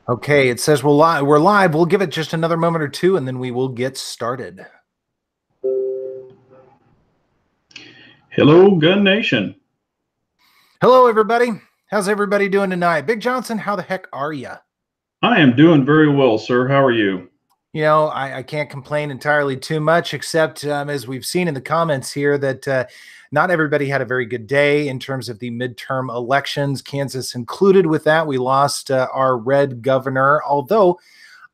Okay, it says we're live. We'll give it just another moment or two, and then we will get started. Hello, Gun Nation. Hello, everybody. How's everybody doing tonight? Big Johnson, how the heck are you? I am doing very well, sir. How are you? You know, I can't complain entirely too much, except as we've seen in the comments here that not everybody had a very good day in terms of the midterm elections, Kansas included with that. We lost our red governor, although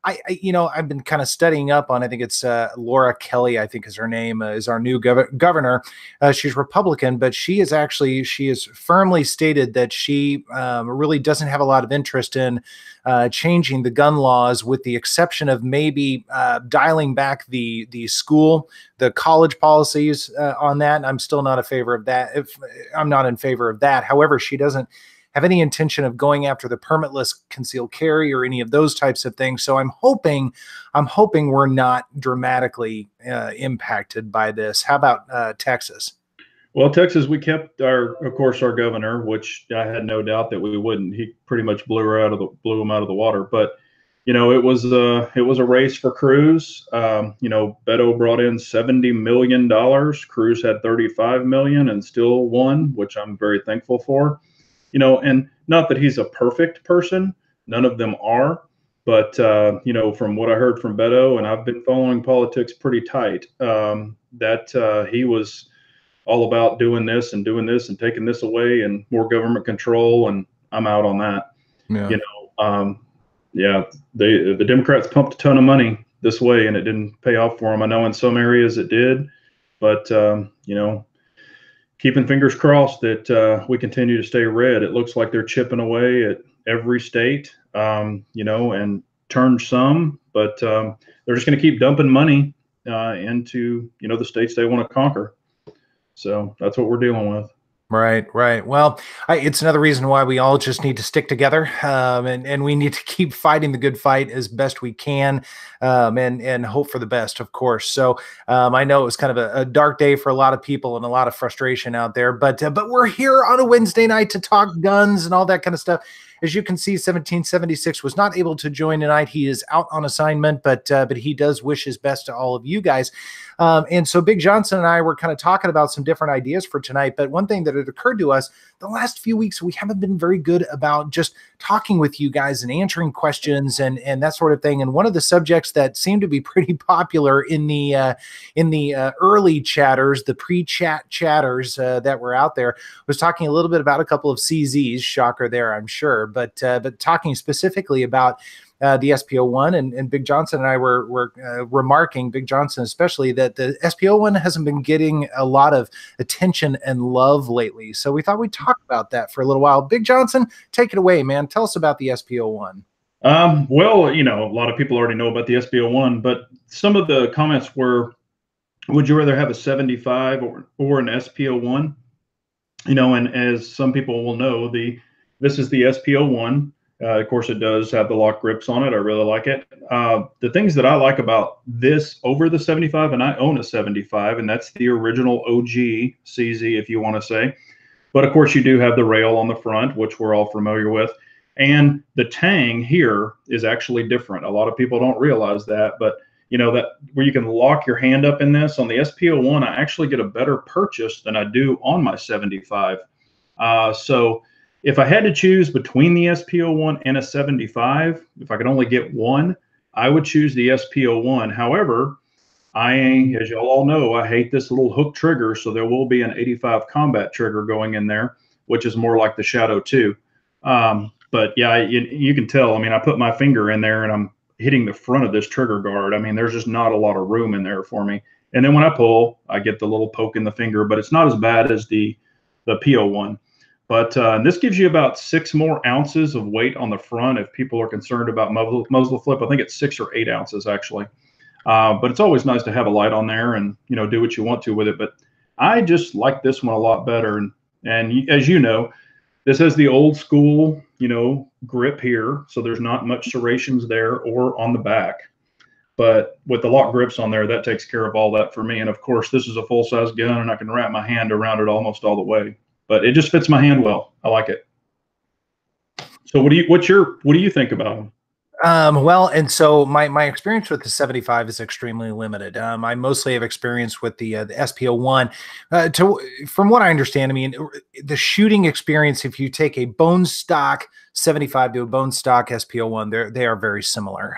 I've been kind of studying up on, I think it's Laura Kelly, I think is her name, is our new governor. She's Republican, but she has firmly stated that she really doesn't have a lot of interest in changing the gun laws, with the exception of maybe dialing back the college policies on that. And I'm still not in favor of that. I'm not in favor of that. However, she doesn't have any intention of going after the permitless concealed carry or any of those types of things. So I'm hoping we're not dramatically impacted by this. How about Texas? Well, Texas, we kept of course, our governor, which I had no doubt that we wouldn't. He pretty much blew him out of the water. But it was a race for Cruz. Beto brought in $70 million. Cruz had $35 million and still won, which I'm very thankful for. And not that he's a perfect person, none of them are, but from what I heard from Beto, and I've been following politics pretty tight, that he was all about doing this and taking this away and more government control, and I'm out on that. The Democrats pumped a ton of money this way, and it didn't pay off for them. I know in some areas it did, but keeping fingers crossed that we continue to stay red. It looks like they're chipping away at every state, and turn some, but they're just going to keep dumping money into the states they want to conquer. So that's what we're dealing with. Right. Well, it's another reason why we all just need to stick together, and we need to keep fighting the good fight as best we can, and hope for the best, of course. So I know it was kind of a dark day for a lot of people and a lot of frustration out there, but we're here on a Wednesday night to talk guns and all that kind of stuff. As you can see, 1776 was not able to join tonight. He is out on assignment, but he does wish his best to all of you guys. And so Big Johnson and I were kind of talking about some different ideas for tonight. But one thing that had occurred to us the last few weeks, we haven't been very good about just talking with you guys and answering questions and that sort of thing. And one of the subjects that seemed to be pretty popular in the early chatters, the pre-chat chatters that were out there, was talking a little bit about a couple of CZs. Shocker there, I'm sure. But talking specifically about the SPO1, and Big Johnson and I were remarking, Big Johnson especially, that the SPO1 hasn't been getting a lot of attention and love lately. So we thought we'd talk about that for a little while. Big Johnson, take it away, man. Tell us about the SPO1. Well, a lot of people already know about the SPO1, but some of the comments were, would you rather have a 75 or an SPO1? And as some people will know, this is the SPO1. Of course, it does have the lock grips on it. I really like it. The things that I like about this over the 75, and I own a 75, and that's the original OG CZ, if you want to say. But of course, you do have the rail on the front, which we're all familiar with. And the tang here is actually different. A lot of people don't realize that, but that where you can lock your hand up in this, on the SPO1, I actually get a better purchase than I do on my 75. So if I had to choose between the SPO1 and a 75, if I could only get one, I would choose the SPO1. However, as you all know, I hate this little hook trigger, so there will be an 85 combat trigger going in there, which is more like the Shadow 2. But yeah, you can tell. I mean, I put my finger in there and I'm hitting the front of this trigger guard. I mean, there's just not a lot of room in there for me. And then when I pull, I get the little poke in the finger, but it's not as bad as the PO1. But this gives you about 6 more ounces of weight on the front. If people are concerned about muzzle flip, I think it's 6 or 8 ounces actually. But it's always nice to have a light on there and do what you want to with it. But I just like this one a lot better. And as you know, this has the old school grip here, so there's not much serrations there or on the back. But with the lock grips on there, that takes care of all that for me. And of course, this is a full-size gun, and I can wrap my hand around it almost all the way. But it just fits my hand well. I like it. So what do you think about them? Well, and so my experience with the 75 is extremely limited. I mostly have experience with the SPO1. From what I understand, I mean, the shooting experience, if you take a bone stock 75 to a bone stock SPO1, they are very similar.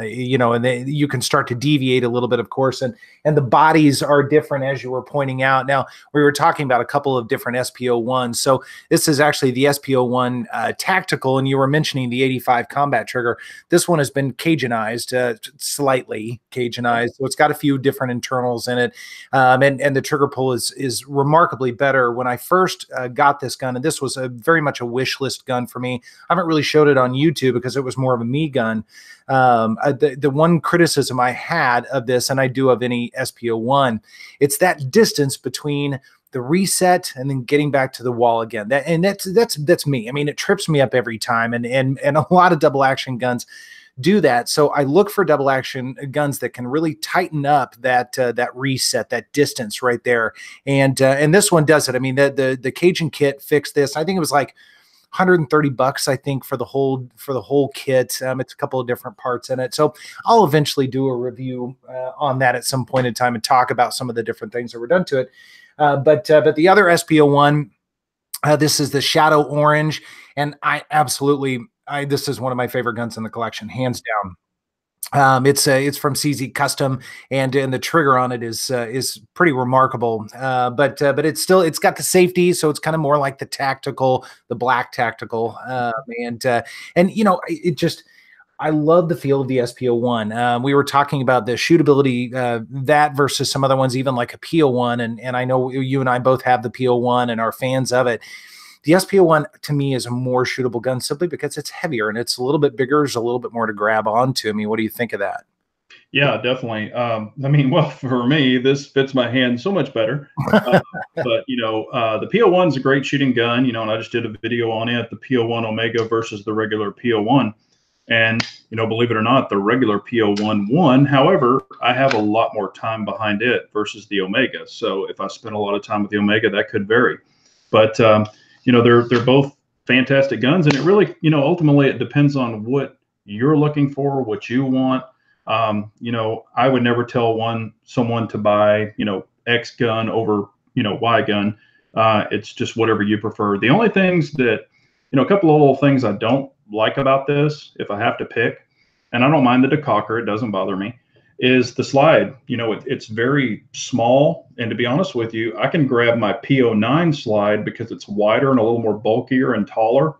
You know, and you can start to deviate a little bit, of course, and the bodies are different, as you were pointing out. Now, we were talking about a couple of different SPO1s. So this is actually the SPO1 Tactical, and you were mentioning the 85 combat trigger. This one has been Cajunized, slightly Cajunized. So it's got a few different internals in it. And the trigger pull is remarkably better. When I first got this gun, and this was very much a wish list gun for me, I haven't really showed it on YouTube because it was more of a me gun. The one criticism I had of this, and I do of any SPO1, it's that distance between the reset and then getting back to the wall again. That's me. I mean, it trips me up every time, and a lot of double action guns do that. So I look for double action guns that can really tighten up that reset, that distance right there. And this one does it. I mean, the Cajun kit fixed this. I think it was like $130, I think, for the whole kit. It's a couple of different parts in it. So I'll eventually do a review on that at some point in time and talk about some of the different things that were done to it. But the other SPO1, this is the Shadow Orange, and this is one of my favorite guns in the collection, hands down. It's from CZ Custom, and the trigger on it is pretty remarkable. But it's got the safety, so it's kind of more like the tactical, the black tactical. And you know, I love the feel of the SPO1. We were talking about the shootability, that versus some other ones, even like a P01, and I know you and I both have the P01 and are fans of it. The SPO1 to me is a more shootable gun simply because it's heavier and it's a little bit bigger. There's a little bit more to grab onto. I mean, what do you think of that? Yeah, definitely. I mean, well, for me, this fits my hand so much better. But, you know, the P01 is a great shooting gun, you know, and I just did a video on it, the P01 Omega versus the regular P01. And, you know, believe it or not, the regular P01 won. However, I have a lot more time behind it versus the Omega. So if I spend a lot of time with the Omega, that could vary. But, you know, they're both fantastic guns. And it really, you know, ultimately it depends on what you're looking for, what you want. You know, I would never tell someone to buy, you know, X gun over, you know, Y gun. It's just whatever you prefer. The only things that, you know, a couple of little things I don't like about this, if I have to pick, and I don't mind the decocker, it doesn't bother me, is the slide. You know, it's very small, and to be honest with you, I can grab my P09 slide because it's wider and a little more bulkier and taller.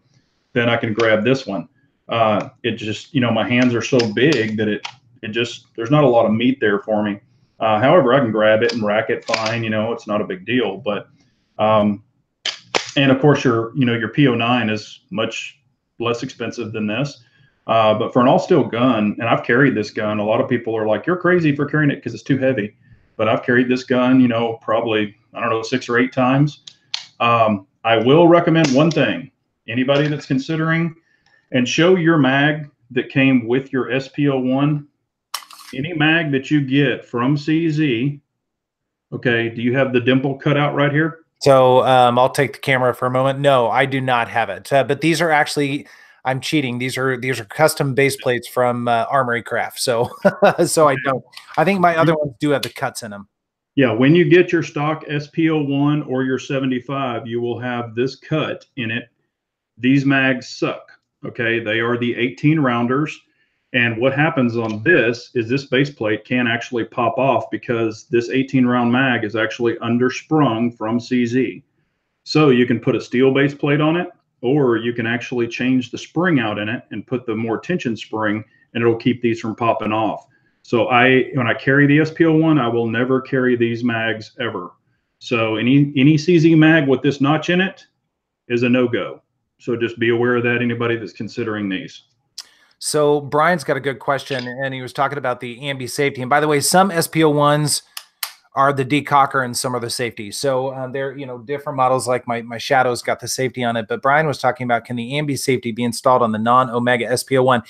Then I can grab this one. It just, you know, my hands are so big that it just, there's not a lot of meat there for me. However, I can grab it and rack it fine. You know, it's not a big deal. But and of course, your P09 is much less expensive than this. But for an all-steel gun, and I've carried this gun, a lot of people are like, you're crazy for carrying it because it's too heavy. But I've carried this gun, you know, probably, I don't know, 6 or 8 times. I will recommend one thing. Anybody that's considering, and show your mag that came with your SPO1. Any mag that you get from CZ, okay, do you have the dimple cut out right here? So I'll take the camera for a moment. No, I do not have it. But these are actually, I'm cheating. These are custom base plates from Armory Craft. So so I don't. I think my other ones do have the cuts in them. Yeah, when you get your stock SPO1 or your 75, you will have this cut in it. These mags suck. Okay, they are the 18 rounders. And what happens on this is this base plate can actually pop off because this 18 round mag is actually undersprung from CZ. So you can put a steel base plate on it, or you can actually change the spring out in it and put the more tension spring, and it'll keep these from popping off. So when I carry the SPO1, I will never carry these mags ever. So any CZ mag with this notch in it is a no-go. So just be aware of that, anybody that's considering these. So Brian's got a good question, and he was talking about the Ambi Safety. And by the way, some SPO1s are the decocker and some are the safety. So they're, you know, different models, like my Shadow's got the safety on it. But Brian was talking about, can the Ambi Safety be installed on the non-Omega SPO1?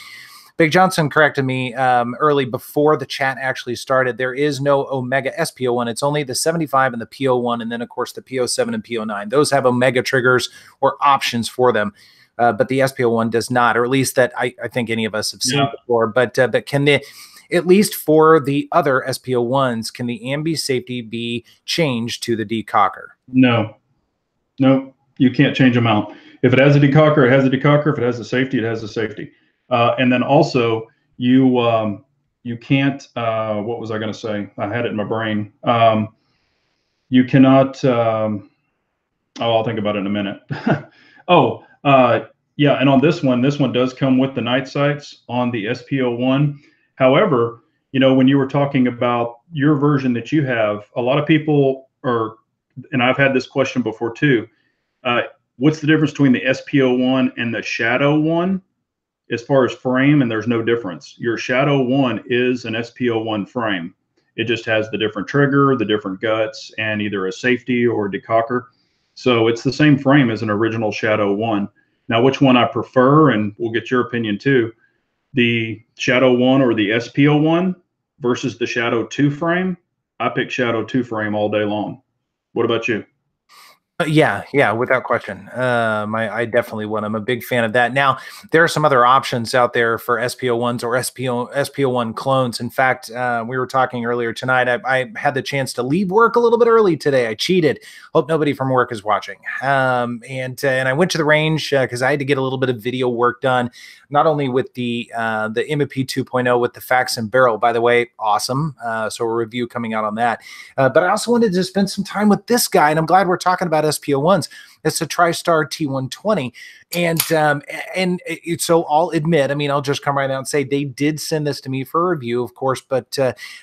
Big Johnson corrected me early before the chat actually started. There is no Omega SPO1. It's only the 75 and the P01, and then, of course, the P07 and P09. Those have Omega triggers or options for them. but the SPO1 does not, or at least that I think any of us have seen Yeah. before. But can they, at least for the other SPO1s, can the Ambi Safety be changed to the decocker? No, no, you can't change them out. If it has a decocker, it has a decocker. If it has a safety, it has a safety. And then also you can't. What was I going to say? I had it in my brain. You cannot. I'll think about it in a minute. Yeah, and on this one does come with the night sights on the SPO1. However, when you were talking about your version that you have, a lot of people are, and I've had this question before too. What's the difference between the SPO1 and the Shadow one as far as frame? And there's no difference. Your Shadow 1 is an SPO1 frame. It just has the different trigger, the different guts, and either a safety or a decocker. So it's the same frame as an original Shadow 1. Now, which one I prefer, and we'll get your opinion too, the Shadow 1 or the SPO1 versus the Shadow 2 frame, I pick Shadow 2 frame all day long. What about you? Yeah, without question. I definitely would. I'm a big fan of that. Now, there are some other options out there for SPO1s or SPO1 clones. In fact, we were talking earlier tonight. I had the chance to leave work a little bit early today. I cheated. Hope nobody from work is watching. And I went to the range because I had to get a little bit of video work done, not only with the Ambi 2.0 with the Fax and Barrel. By the way, awesome. So a review coming out on that. But I also wanted to spend some time with this guy, and I'm glad we're talking about SPO1s. It's a Tristar T120. So I'll admit, I'll just come right out and say they did send this to me for a review, of course, but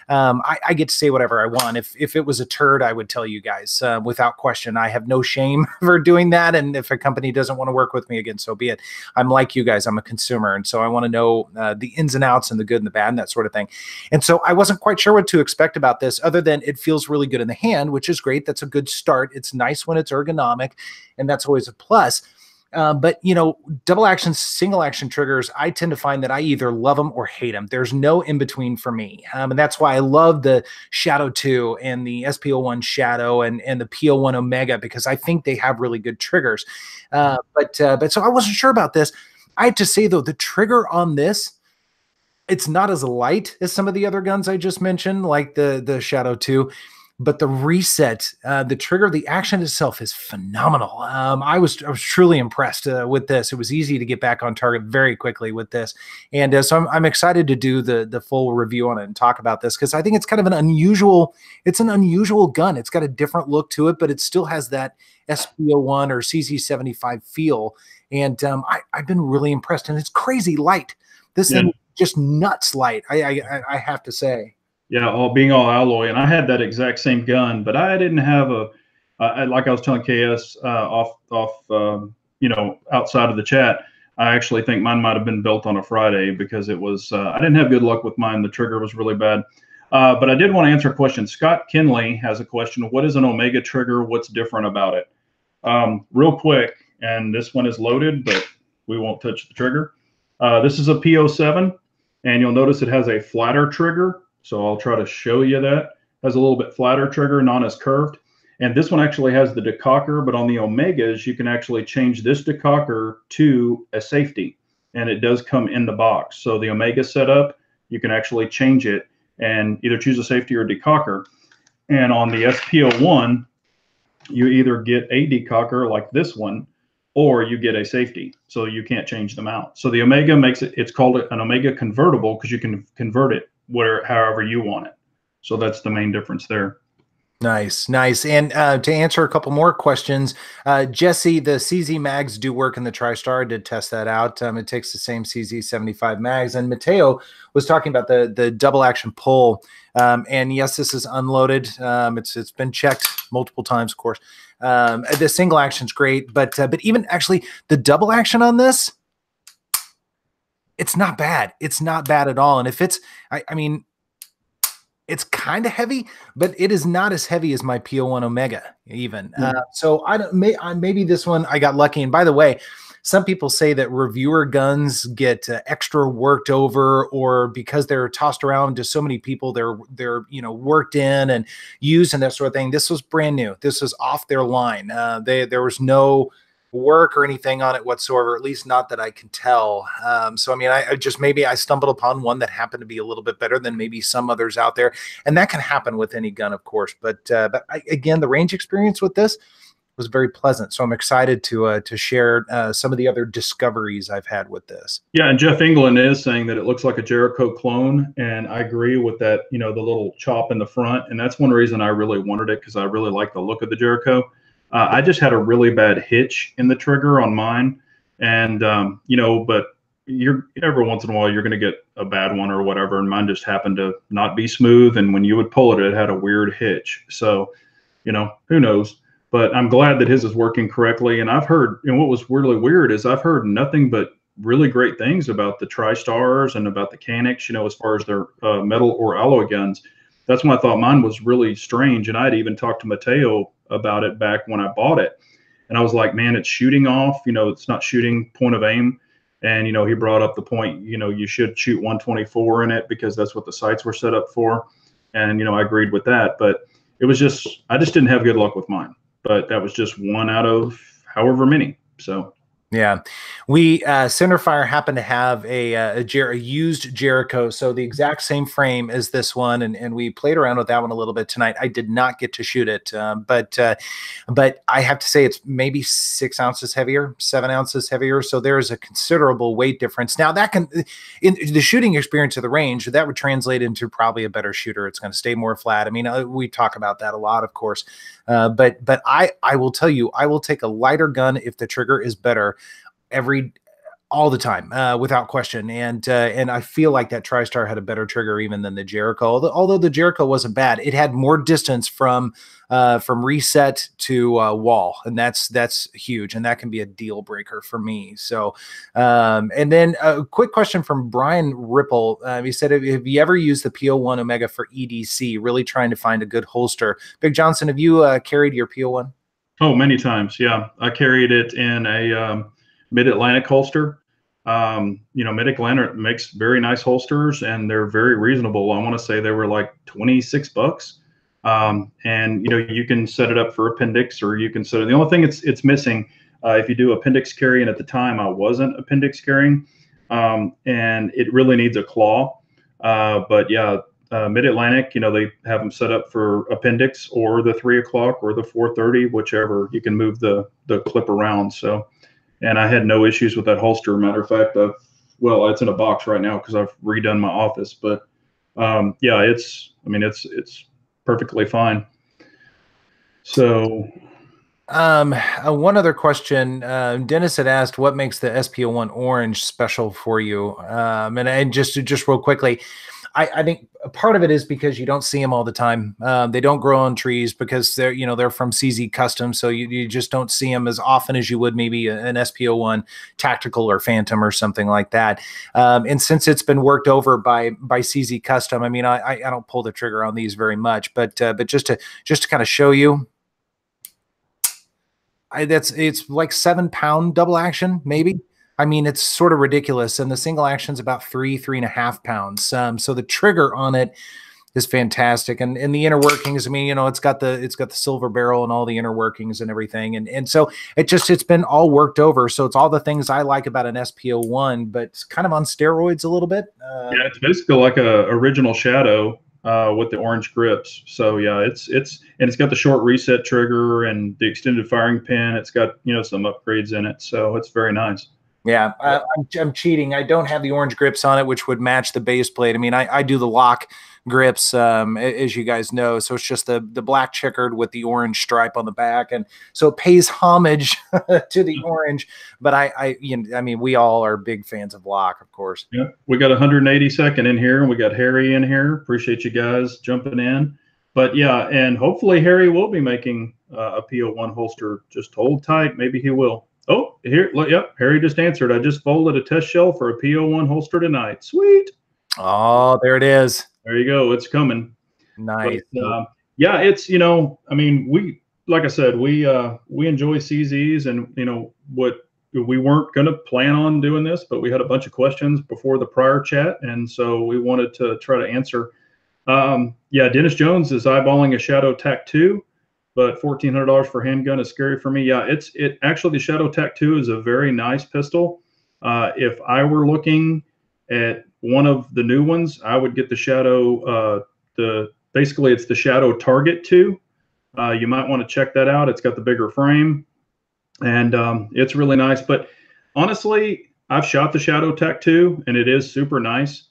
I get to say whatever I want. If it was a turd, I would tell you guys without question. I have no shame for doing that. And if a company doesn't want to work with me again, so be it. I'm like you guys. I'm a consumer. And so I want to know the ins and outs and the good and the bad and that sort of thing. And so I wasn't quite sure what to expect about this other than it feels really good in the hand, which is great. That's a good start. It's nice when it's ergonomic, and that's always a plus. But double action, single action triggers, I tend to find that I either love them or hate them. There's no in between for me. And that's why I love the Shadow 2 and the SPO1 Shadow and the P10 Omega, because I think they have really good triggers. But so I wasn't sure about this. I have to say though, the trigger on this, it's not as light as some of the other guns I just mentioned, like the Shadow 2. But the reset, the trigger, the action itself is phenomenal. I was truly impressed with this. It was easy to get back on target very quickly with this. And so I'm excited to do the full review on it and talk about this, because I think it's kind of an unusual gun. It's got a different look to it, but it still has that SPO1 or CZ75 feel. And I've been really impressed. And it's crazy light. This thing is just nuts light, I have to say. Yeah, being all alloy, and I had that exact same gun, but I didn't have like I was telling KS outside of the chat. I actually think mine might have been built on a Friday, because it was I didn't have good luck with mine. The trigger was really bad. But I did want to answer a question. Scott Kinley has a question. What is an Omega trigger? What's different about it? Real quick, and this one is loaded, but we won't touch the trigger. This is a P07, and you'll notice it has a flatter trigger. So I'll try to show you that. It has a little bit flatter trigger, not as curved. And this one actually has the decocker, but on the Omegas, you can actually change this decocker to a safety, and it does come in the box. So the Omega setup, you can actually change it and either choose a safety or a decocker. And on the SPO1, you either get a decocker like this one, or you get a safety, so you can't change them out. So the Omega it's called an Omega convertible, because you can convert it however you want it. So that's the main difference there. Nice. And to answer a couple more questions, Jesse, the CZ mags do work in the Tristar. I did test that out. It takes the same CZ75 mags. And Mateo was talking about the double action pull. And yes, this is unloaded. It's been checked multiple times, of course. The single action's great, but even actually the double action on this, it's not bad. It's not bad at all. And if it's, it's kind of heavy, but it is not as heavy as my P10 Omega even. So maybe this one I got lucky. And by the way, some people say that reviewer guns get extra worked over, or because they're tossed around to so many people, they're worked in and used and that sort of thing. This was brand new. This was off their line. There was no work or anything on it whatsoever, at least not that I can tell. So, I mean, I just, maybe I stumbled upon one that happened to be a little bit better than maybe some others out there. And that can happen with any gun, of course. But again, the range experience with this was very pleasant. So I'm excited to share some of the other discoveries I've had with this. Yeah, and Jeff England is saying that it looks like a Jericho clone, and I agree with that. You know, the little chop in the front, and that's one reason I really wanted it, because I really like the look of the Jericho. I just had a really bad hitch in the trigger on mine, and you know, but you're every once in a while you're going to get a bad one or whatever, and mine just happened to not be smooth, and when you would pull it, it had a weird hitch. So, you know, who knows? But I'm glad that his is working correctly. And I've heard, and what was really weird is I've heard nothing but really great things about the Tristars and about the Canics, you know, as far as their metal or alloy guns. That's when I thought mine was really strange. And I'd even talked to Mateo about it back when I bought it. And I was like, man, it's shooting off, you know, it's not shooting point of aim. And, you know, he brought up the point, you know, you should shoot 124 in it because that's what the sights were set up for. And, you know, I agreed with that. But it was just, I just didn't have good luck with mine. But that was just one out of however many. So. Yeah, we Centerfire happened to have a used Jericho, so the exact same frame as this one, and we played around with that one a little bit tonight. I did not get to shoot it, but I have to say it's maybe 6 ounces heavier, 7 ounces heavier, so there is a considerable weight difference. Now that can, in the shooting experience of the range, that would translate into probably a better shooter. It's going to stay more flat. I mean, we talk about that a lot, of course, but I will tell you, I will take a lighter gun if the trigger is better all the time, without question. And I feel like that Tristar had a better trigger even than the Jericho. Although the Jericho wasn't bad, it had more distance from reset to wall, and that's huge, and that can be a deal breaker for me. So, and then a quick question from Brian Ripple. He said, "Have you ever used the P01 Omega for EDC? Really trying to find a good holster." Big Johnson, have you carried your P01? Oh, many times. Yeah, I carried it in a Mid-Atlantic holster. You know, Mid-Atlantic makes very nice holsters, and they're very reasonable. I want to say they were like $26. And you know, you can set it up for appendix, or you can set it. The only thing it's missing, if you do appendix carry, and at the time I wasn't appendix carrying, and it really needs a claw. But yeah, Mid-Atlantic, you know, they have them set up for appendix or the 3 o'clock or the 430, whichever. You can move the clip around. So. And I had no issues with that holster. Matter of fact, well, it's in a box right now because I've redone my office. But yeah, it's perfectly fine. So, one other question. Dennis had asked, "What makes the SPO1 Orange special for you?" And just real quickly, I think a part of it is because you don't see them all the time. They don't grow on trees because they're from CZ Custom, so you just don't see them as often as you would maybe an SPO1 Tactical or Phantom or something like that. And since it's been worked over by CZ Custom, I mean, I don't pull the trigger on these very much, but just to kind of show you, it's like 7-pound double action maybe. I mean, it's sort of ridiculous. And the single action is about 3.5 pounds. So the trigger on it is fantastic. And the inner workings, I mean, you know, it's got the silver barrel and all the inner workings and everything. And so it's been all worked over. So it's all the things I like about an SPO1, but it's kind of on steroids a little bit. Yeah, it's basically like a original Shadow with the orange grips. So yeah, it's got the short reset trigger and the extended firing pin. It's got, you know, some upgrades in it. So it's very nice. Yeah, I'm cheating. I don't have the orange grips on it, which would match the base plate. I mean, I do the lock grips, as you guys know. So it's just the black checkered with the orange stripe on the back, and so it pays homage to the orange. But I mean, we all are big fans of lock, of course. Yeah, we got 182nd in here, and we got Harry in here. Appreciate you guys jumping in. But yeah, and hopefully Harry will be making a P01 holster. Just hold tight. Maybe he will. Oh, here, look, yep, Harry just answered. I just folded a test shell for a P01 holster tonight. Sweet. Oh, there it is. There you go. It's coming. Nice. But, yeah, it's, you know, I mean, like I said, we enjoy CZs, and, you know, we weren't going to plan on doing this, but we had a bunch of questions before the prior chat, and so we wanted to try to answer. Yeah, Dennis Jones is eyeballing a Shadow TAC 2. but $1,400 for handgun is scary for me. Yeah, it actually, the Shadow Tac 2 is a very nice pistol. If I were looking at one of the new ones, I would get the Shadow. Basically it's the Shadow Target 2. You might want to check that out. It's got the bigger frame, and it's really nice. But honestly, I've shot the Shadow Tac 2, and it is super nice.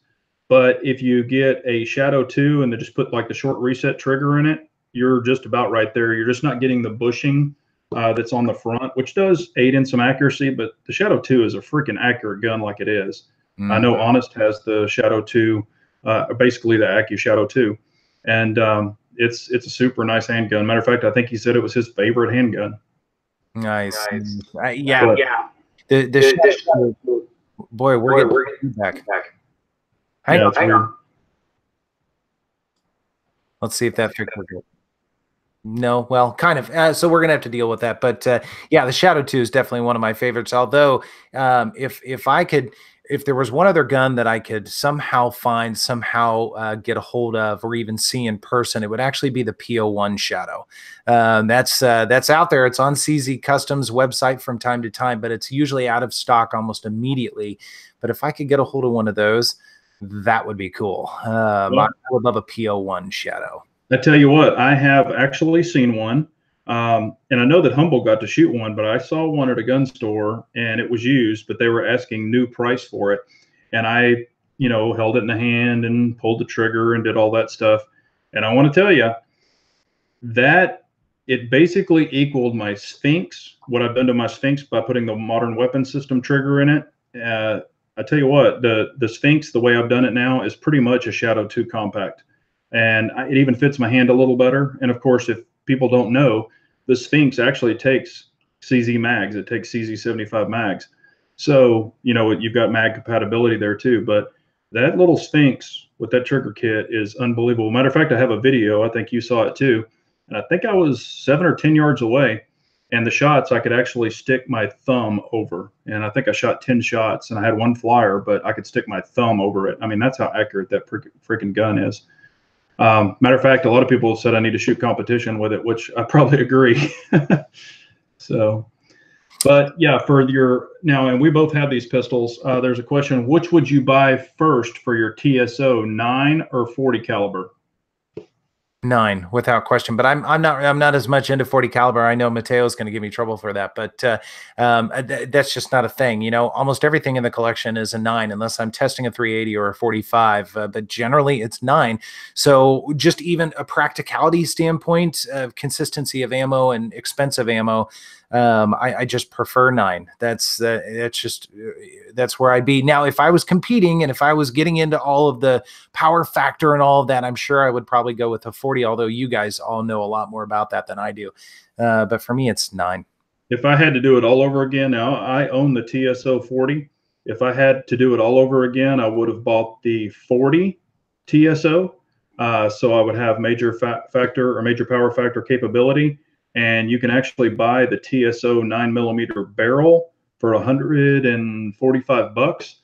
But if you get a Shadow 2 and they just put like the short reset trigger in it, you're just about right there. You're just not getting the bushing that's on the front, which does aid in some accuracy. But the Shadow 2 is a freaking accurate gun, like it is. I know Honest has the Shadow 2, basically the Accu Shadow 2, and it's a super nice handgun. Matter of fact, I think he said it was his favorite handgun. Nice. Yeah. The boy, we're getting feedback. Hang on. Let's see if that fixes it. No, well, kind of. So we're gonna have to deal with that. But yeah, the Shadow 2 is definitely one of my favorites. Although, if there was one other gun that I could somehow find, get a hold of, or even see in person, it would actually be the P10 Shadow. That's out there. It's on CZ Customs website from time to time, but it's usually out of stock almost immediately. But if I could get a hold of one of those, that would be cool. I would love a P10 Shadow. I tell you what, I have actually seen one, and I know that Humble got to shoot one, but I saw one at a gun store, and it was used, but they were asking new price for it, and I, held it in the hand and pulled the trigger and did all that stuff, and I want to tell you that it basically equaled my Sphinx, what I've done to my Sphinx by putting the modern weapon system trigger in it. I tell you what, the Sphinx, the way I've done it now, is pretty much a Shadow 2 compact. And it even fits my hand a little better. And of course, if people don't know, the Sphinx actually takes CZ mags. It takes CZ75 mags. So, you've got mag compatibility there too. But that little Sphinx with that trigger kit is unbelievable. Matter of fact, I have a video. I think you saw it too. And I think I was 7 or 10 yards away. And the shots, I could actually stick my thumb over. And I think I shot 10 shots, and I had one flyer, but I could stick my thumb over it. I mean, that's how accurate that freaking gun is. Matter of fact, a lot of people said I need to shoot competition with it, which I probably agree. So, but yeah, and we both have these pistols. There's a question: which would you buy first for your TSO, 9 or 40 caliber? 9, without question. But I'm not as much into 40 caliber. I know Mateo's going to give me trouble for that, but that's just not a thing. Almost everything in the collection is a 9, unless I'm testing a 380 or a 45. But generally, it's 9. So just even a practicality standpoint of consistency of ammo and expensive ammo, I just prefer 9. That's where I'd be. Now, if I was competing and if I was getting into all of the power factor and all of that, I'm sure I would probably go with a 40, although you guys all know a lot more about that than I do. But for me, it's 9. If I had to do it all over again, now I own the TSO 40. If I had to do it all over again, I would have bought the 40 TSO. So I would have major factor or major power factor capability. And you can actually buy the TSO 9mm barrel for $145.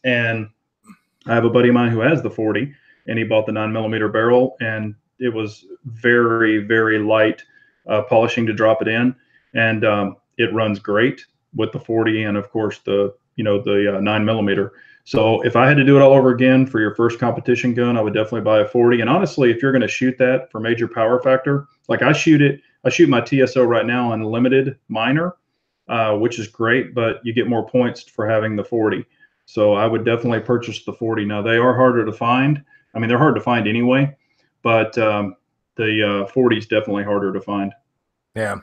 And I have a buddy of mine who has the 40, and he bought the 9mm barrel, and it was very, very light polishing to drop it in, and it runs great with the 40, and of course the 9mm. So if I had to do it all over again for your first competition gun, I would definitely buy a 40. And honestly, if you're going to shoot that for major power factor, like I shoot my TSO right now on limited minor, which is great, but you get more points for having the 40. So I would definitely purchase the 40. Now, they are harder to find. I mean, they're hard to find anyway, but the 40 is definitely harder to find. Yeah.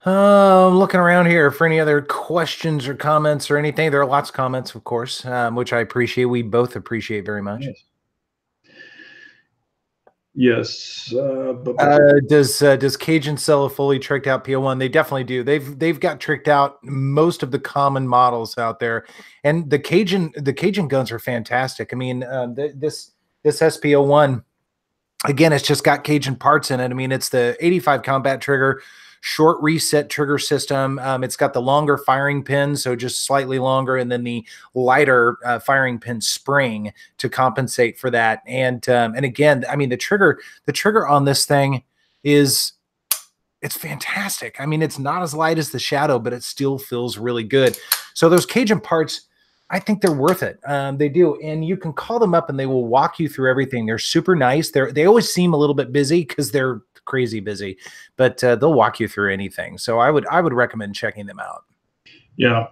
Looking around here for any other questions or comments or anything. There are lots of comments, of course, which I appreciate. We both appreciate very much. Yes. Does Cajun sell a fully tricked out P10? They definitely do. They've got tricked out most of the common models out there, and the Cajun guns are fantastic. I mean, this SPO1, again, it's just got Cajun parts in it. I mean, it's the 85 combat trigger, short reset trigger system. It's got the longer firing pin, so just slightly longer, and then the lighter firing pin spring to compensate for that. And again, I mean, the trigger on this thing it's fantastic. I mean, it's not as light as the Shadow, but it still feels really good. So those Cajun parts, I think they're worth it. They do. And you can call them up and they will walk you through everything. They're super nice. They always seem a little bit busy because they're crazy busy, but they'll walk you through anything. So I would recommend checking them out. Yeah.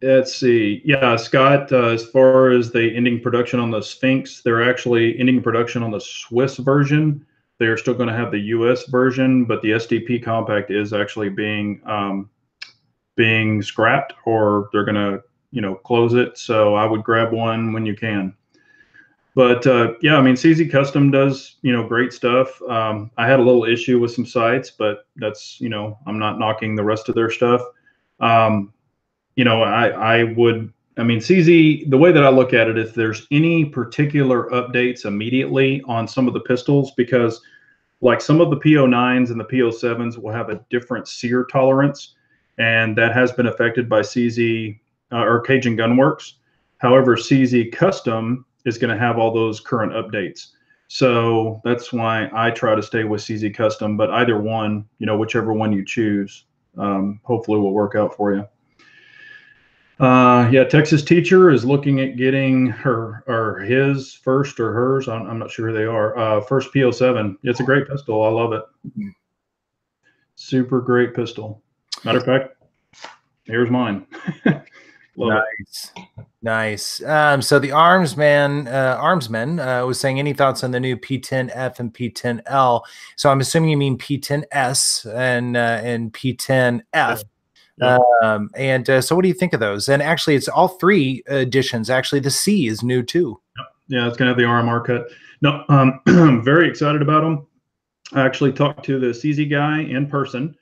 Let's see. Yeah, Scott, as far as the ending production on the Sphinx, they're actually ending production on the Swiss version. They're still going to have the US version, but the SDP compact is actually being scrapped, or they're going to, you know, close it. So I would grab one when you can. But yeah, I mean, CZ Custom does, you know, great stuff. I had a little issue with some sights, but that's, you know, I'm not knocking the rest of their stuff. You know, I mean, CZ, the way that I look at it, if there's any particular updates immediately on some of the pistols, because like some of the P09s and the P07s will have a different sear tolerance, and that has been affected by CZ or Cajun Gunworks. However, CZ Custom is going to have all those current updates. So that's why I try to stay with CZ Custom, but either one, you know, whichever one you choose, hopefully will work out for you. Yeah, Texas Teacher is looking at getting her or his first or hers. I'm not sure who they are. First P07. It's a great pistol. I love it. Super great pistol. Matter of fact, here's mine. Nice. Nice. So the Armsmen was saying, any thoughts on the new P10F and P10L? So I'm assuming you mean P10S and P10F. Yeah. So what do you think of those? And actually, it's all three editions. Actually, the C is new too. Yeah, it's gonna have the RMR cut. No, I'm very excited about them. I actually talked to the CZ guy in person,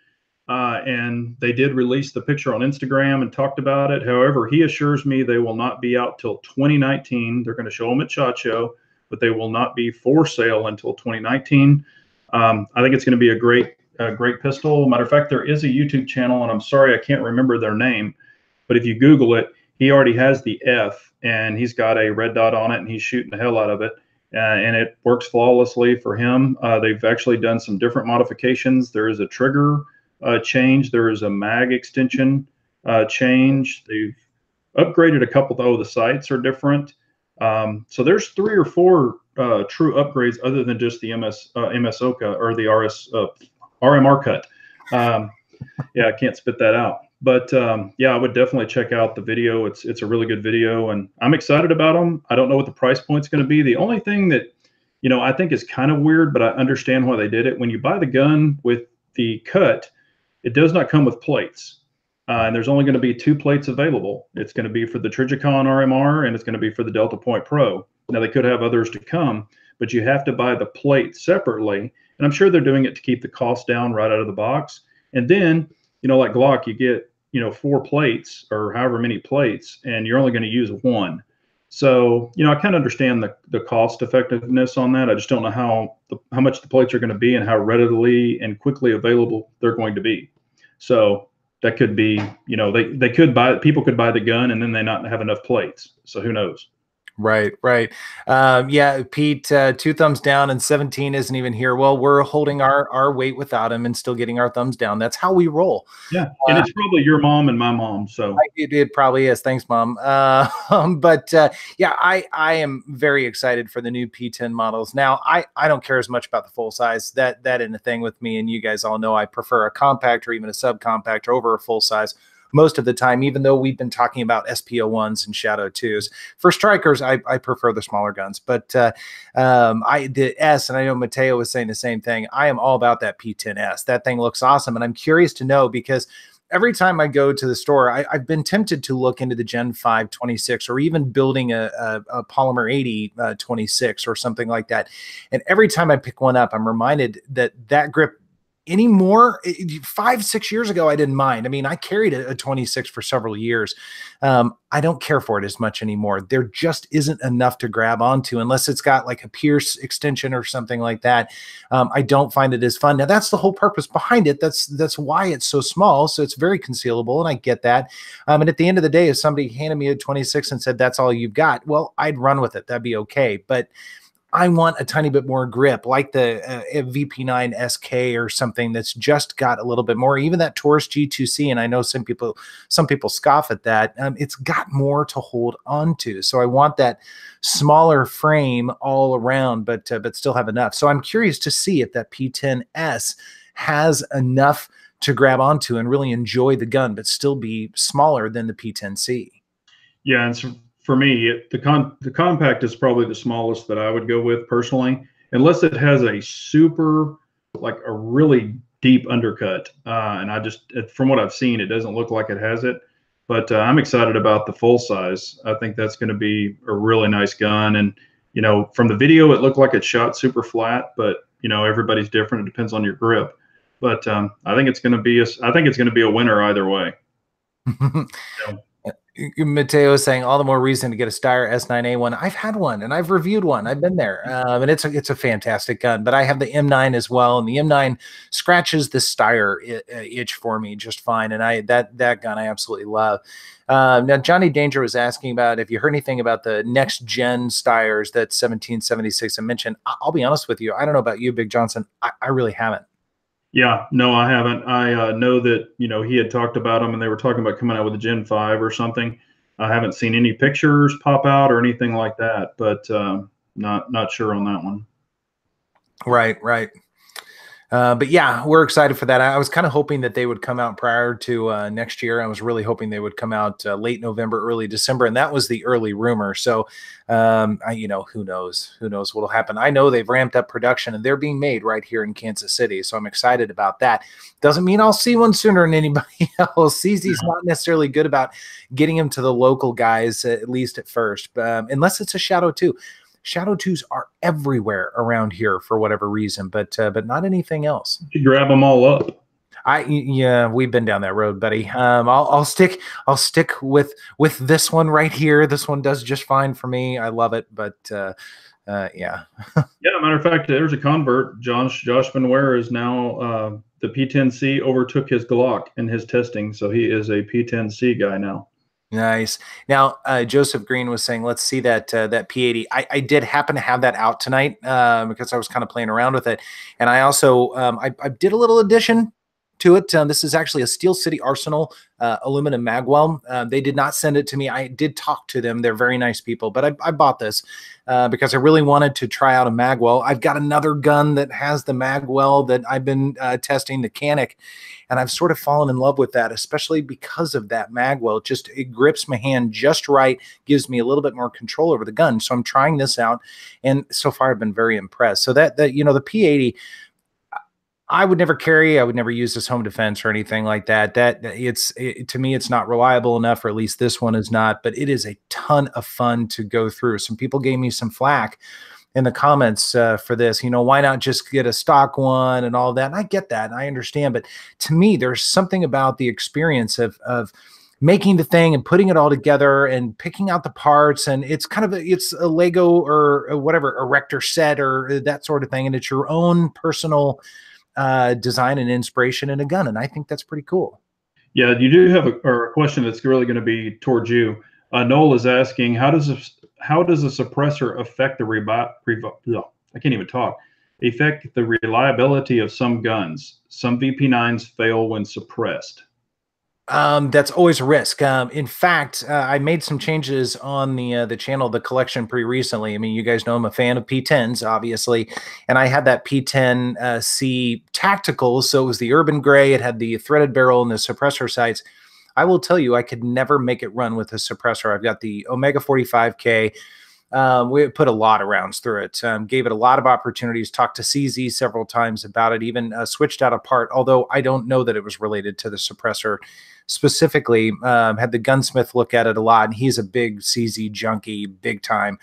and they did release the picture on Instagram and talked about it. However, he assures me they will not be out till 2019. They're going to show them at SHOT Show, but they will not be for sale until 2019. I think it's going to be a great pistol. Matter of fact, there is a YouTube channel, and I'm sorry I can't remember their name, but if you Google it, he already has the F, and he's got a red dot on it, and he's shooting the hell out of it. And it works flawlessly for him. They've actually done some different modifications. There is a trigger change. There is a mag extension change. They've upgraded a couple, though. The sights are different. So there's 3 or 4 true upgrades other than just the MS Oka or the RMR cut. Yeah, I can't spit that out. But yeah, I would definitely check out the video. It's a really good video, and I'm excited about them. I don't know what the price point's going to be. The only thing that, you know, I think is kind of weird, but I understand why they did it. When you buy the gun with the cut, it does not come with plates. And there's only going to be 2 plates available. It's going to be for the Trijicon RMR, and it's going to be for the Delta Point Pro. Now, they could have others to come, but you have to buy the plate separately. And I'm sure they're doing it to keep the cost down right out of the box. And then, you know, like Glock, you get, you know, 4 plates or however many plates, and you're only going to use 1. So, you know, I kind of understand the cost effectiveness on that. I just don't know how much the plates are going to be and how readily and quickly available they're going to be. So that could be, you know, people could buy the gun and then they not have enough plates. So who knows? Right. Yeah, Pete, 2 thumbs down, and 17 isn't even here. Well, we're holding our weight without him and still getting our thumbs down. That's how we roll. Yeah, and it's probably your mom and my mom. So it probably is. Thanks, Mom. But yeah, I am very excited for the new P10 models. Now, I don't care as much about the full size. That isn't a thing with me, and you guys all know I prefer a compact or even a subcompact over a full size most of the time, even though we've been talking about SPO1s and Shadow 2s. For strikers, I prefer the smaller guns, but the S, and I know Mateo was saying the same thing, I am all about that P10S. That thing looks awesome, and I'm curious to know, because every time I go to the store, I've been tempted to look into the Gen 5 26 or even building a Polymer 80 26 or something like that. And every time I pick one up, I'm reminded that grip anymore. 5-6 years ago, I didn't mind. I mean, I carried a 26 for several years. I don't care for it as much anymore. There just isn't enough to grab onto unless it's got like a Pierce extension or something like that. I don't find it as fun. Now, that's the whole purpose behind it. That's why it's so small. So it's very concealable, and I get that. And at the end of the day, if somebody handed me a 26 and said, that's all you've got, well, I'd run with it. That'd be okay. But I want a tiny bit more grip, like the VP9 SK or something that's just got a little bit more. Even that Taurus G2C, and I know some people scoff at that. It's got more to hold on to. So I want that smaller frame all around, but still have enough. So I'm curious to see if that P10S has enough to grab onto and really enjoy the gun, but still be smaller than the P10C. Yeah, and so for me, the compact is probably the smallest that I would go with personally, unless it has a super, like a really deep undercut. And from what I've seen, it doesn't look like it has it. But I'm excited about the full size. I think that's going to be a really nice gun. And from the video, it looked like it shot super flat, but everybody's different. It depends on your grip. But I think it's going to be a winner either way. Mateo is saying all the more reason to get a Steyr S9A1. I've had one and I've reviewed one. I've been there, and it's a fantastic gun. But I have the M9 as well, and the M9 scratches the Steyr itch for me just fine. And that gun I absolutely love. Now Johnny Danger was asking about if you heard anything about the next gen Steyrs that 1776 I mentioned. I'll be honest with you, I don't know about you, Big Johnson. I really haven't. Yeah, no, I haven't. I know that, he had talked about them and they were talking about coming out with a Gen 5 or something. I haven't seen any pictures pop out or anything like that, but not sure on that one. Right. But yeah, we're excited for that. I was kind of hoping that they would come out prior to next year. I was really hoping they would come out late November, early December, and that was the early rumor. So, who knows what'll happen. I know they've ramped up production and they're being made right here in Kansas City. So I'm excited about that. Doesn't mean I'll see one sooner than anybody else. CZ's not necessarily good about getting them to the local guys, at least at first, unless it's a Shadow 2. Shadow 2s are everywhere around here for whatever reason, but not anything else. You grab them all up. Yeah, we've been down that road, buddy. I'll stick with this one right here. This one does just fine for me. I love it, but yeah. Yeah, matter of fact, there's a convert. Josh Benoit is now the P10 C overtook his Glock in his testing, so he is a P10 C guy now. Nice. Now, Joseph Green was saying, let's see that P80. I did happen to have that out tonight because I was kind of playing around with it. And I also, I did a little addition to it. This is actually a Steel City Arsenal aluminum magwell. They did not send it to me. I did talk to them. They're very nice people, but I bought this because I really wanted to try out a magwell. I've got another gun that has the magwell that I've been testing, the Canic, and I've sort of fallen in love with that, especially because of that magwell. It grips my hand just right, gives me a little bit more control over the gun. So I'm trying this out, and so far I've been very impressed. So that the P80, I would never carry. I would never use this home defense or anything like that. To me, it's not reliable enough, or at least this one is not, but it is a ton of fun to go through. Some people gave me some flack in the comments for this, why not just get a stock one and all that? And I get that. And I understand. But to me, there's something about the experience of making the thing and putting it all together and picking out the parts. And it's kind of it's a Lego or whatever, erector set or that sort of thing. And it's your own personal design and inspiration in a gun. And I think that's pretty cool. Yeah, you do have a question that's really going to be towards you. Noel is asking, how does a suppressor affect I can't even talk. Affect the reliability of some guns? Some VP9s fail when suppressed. That's always a risk. In fact, I made some changes on the channel, the collection, pretty recently. I mean, you guys know I'm a fan of P10s, obviously, and I had that P10 C Tactical, so it was the urban gray. It had the threaded barrel and the suppressor sights. I will tell you, I could never make it run with a suppressor. I've got the Omega 45K. We put a lot of rounds through it, gave it a lot of opportunities, talked to CZ several times about it, even switched out a part, although I don't know that it was related to the suppressor specifically. Had the gunsmith look at it a lot, and he's a big CZ junkie, big time.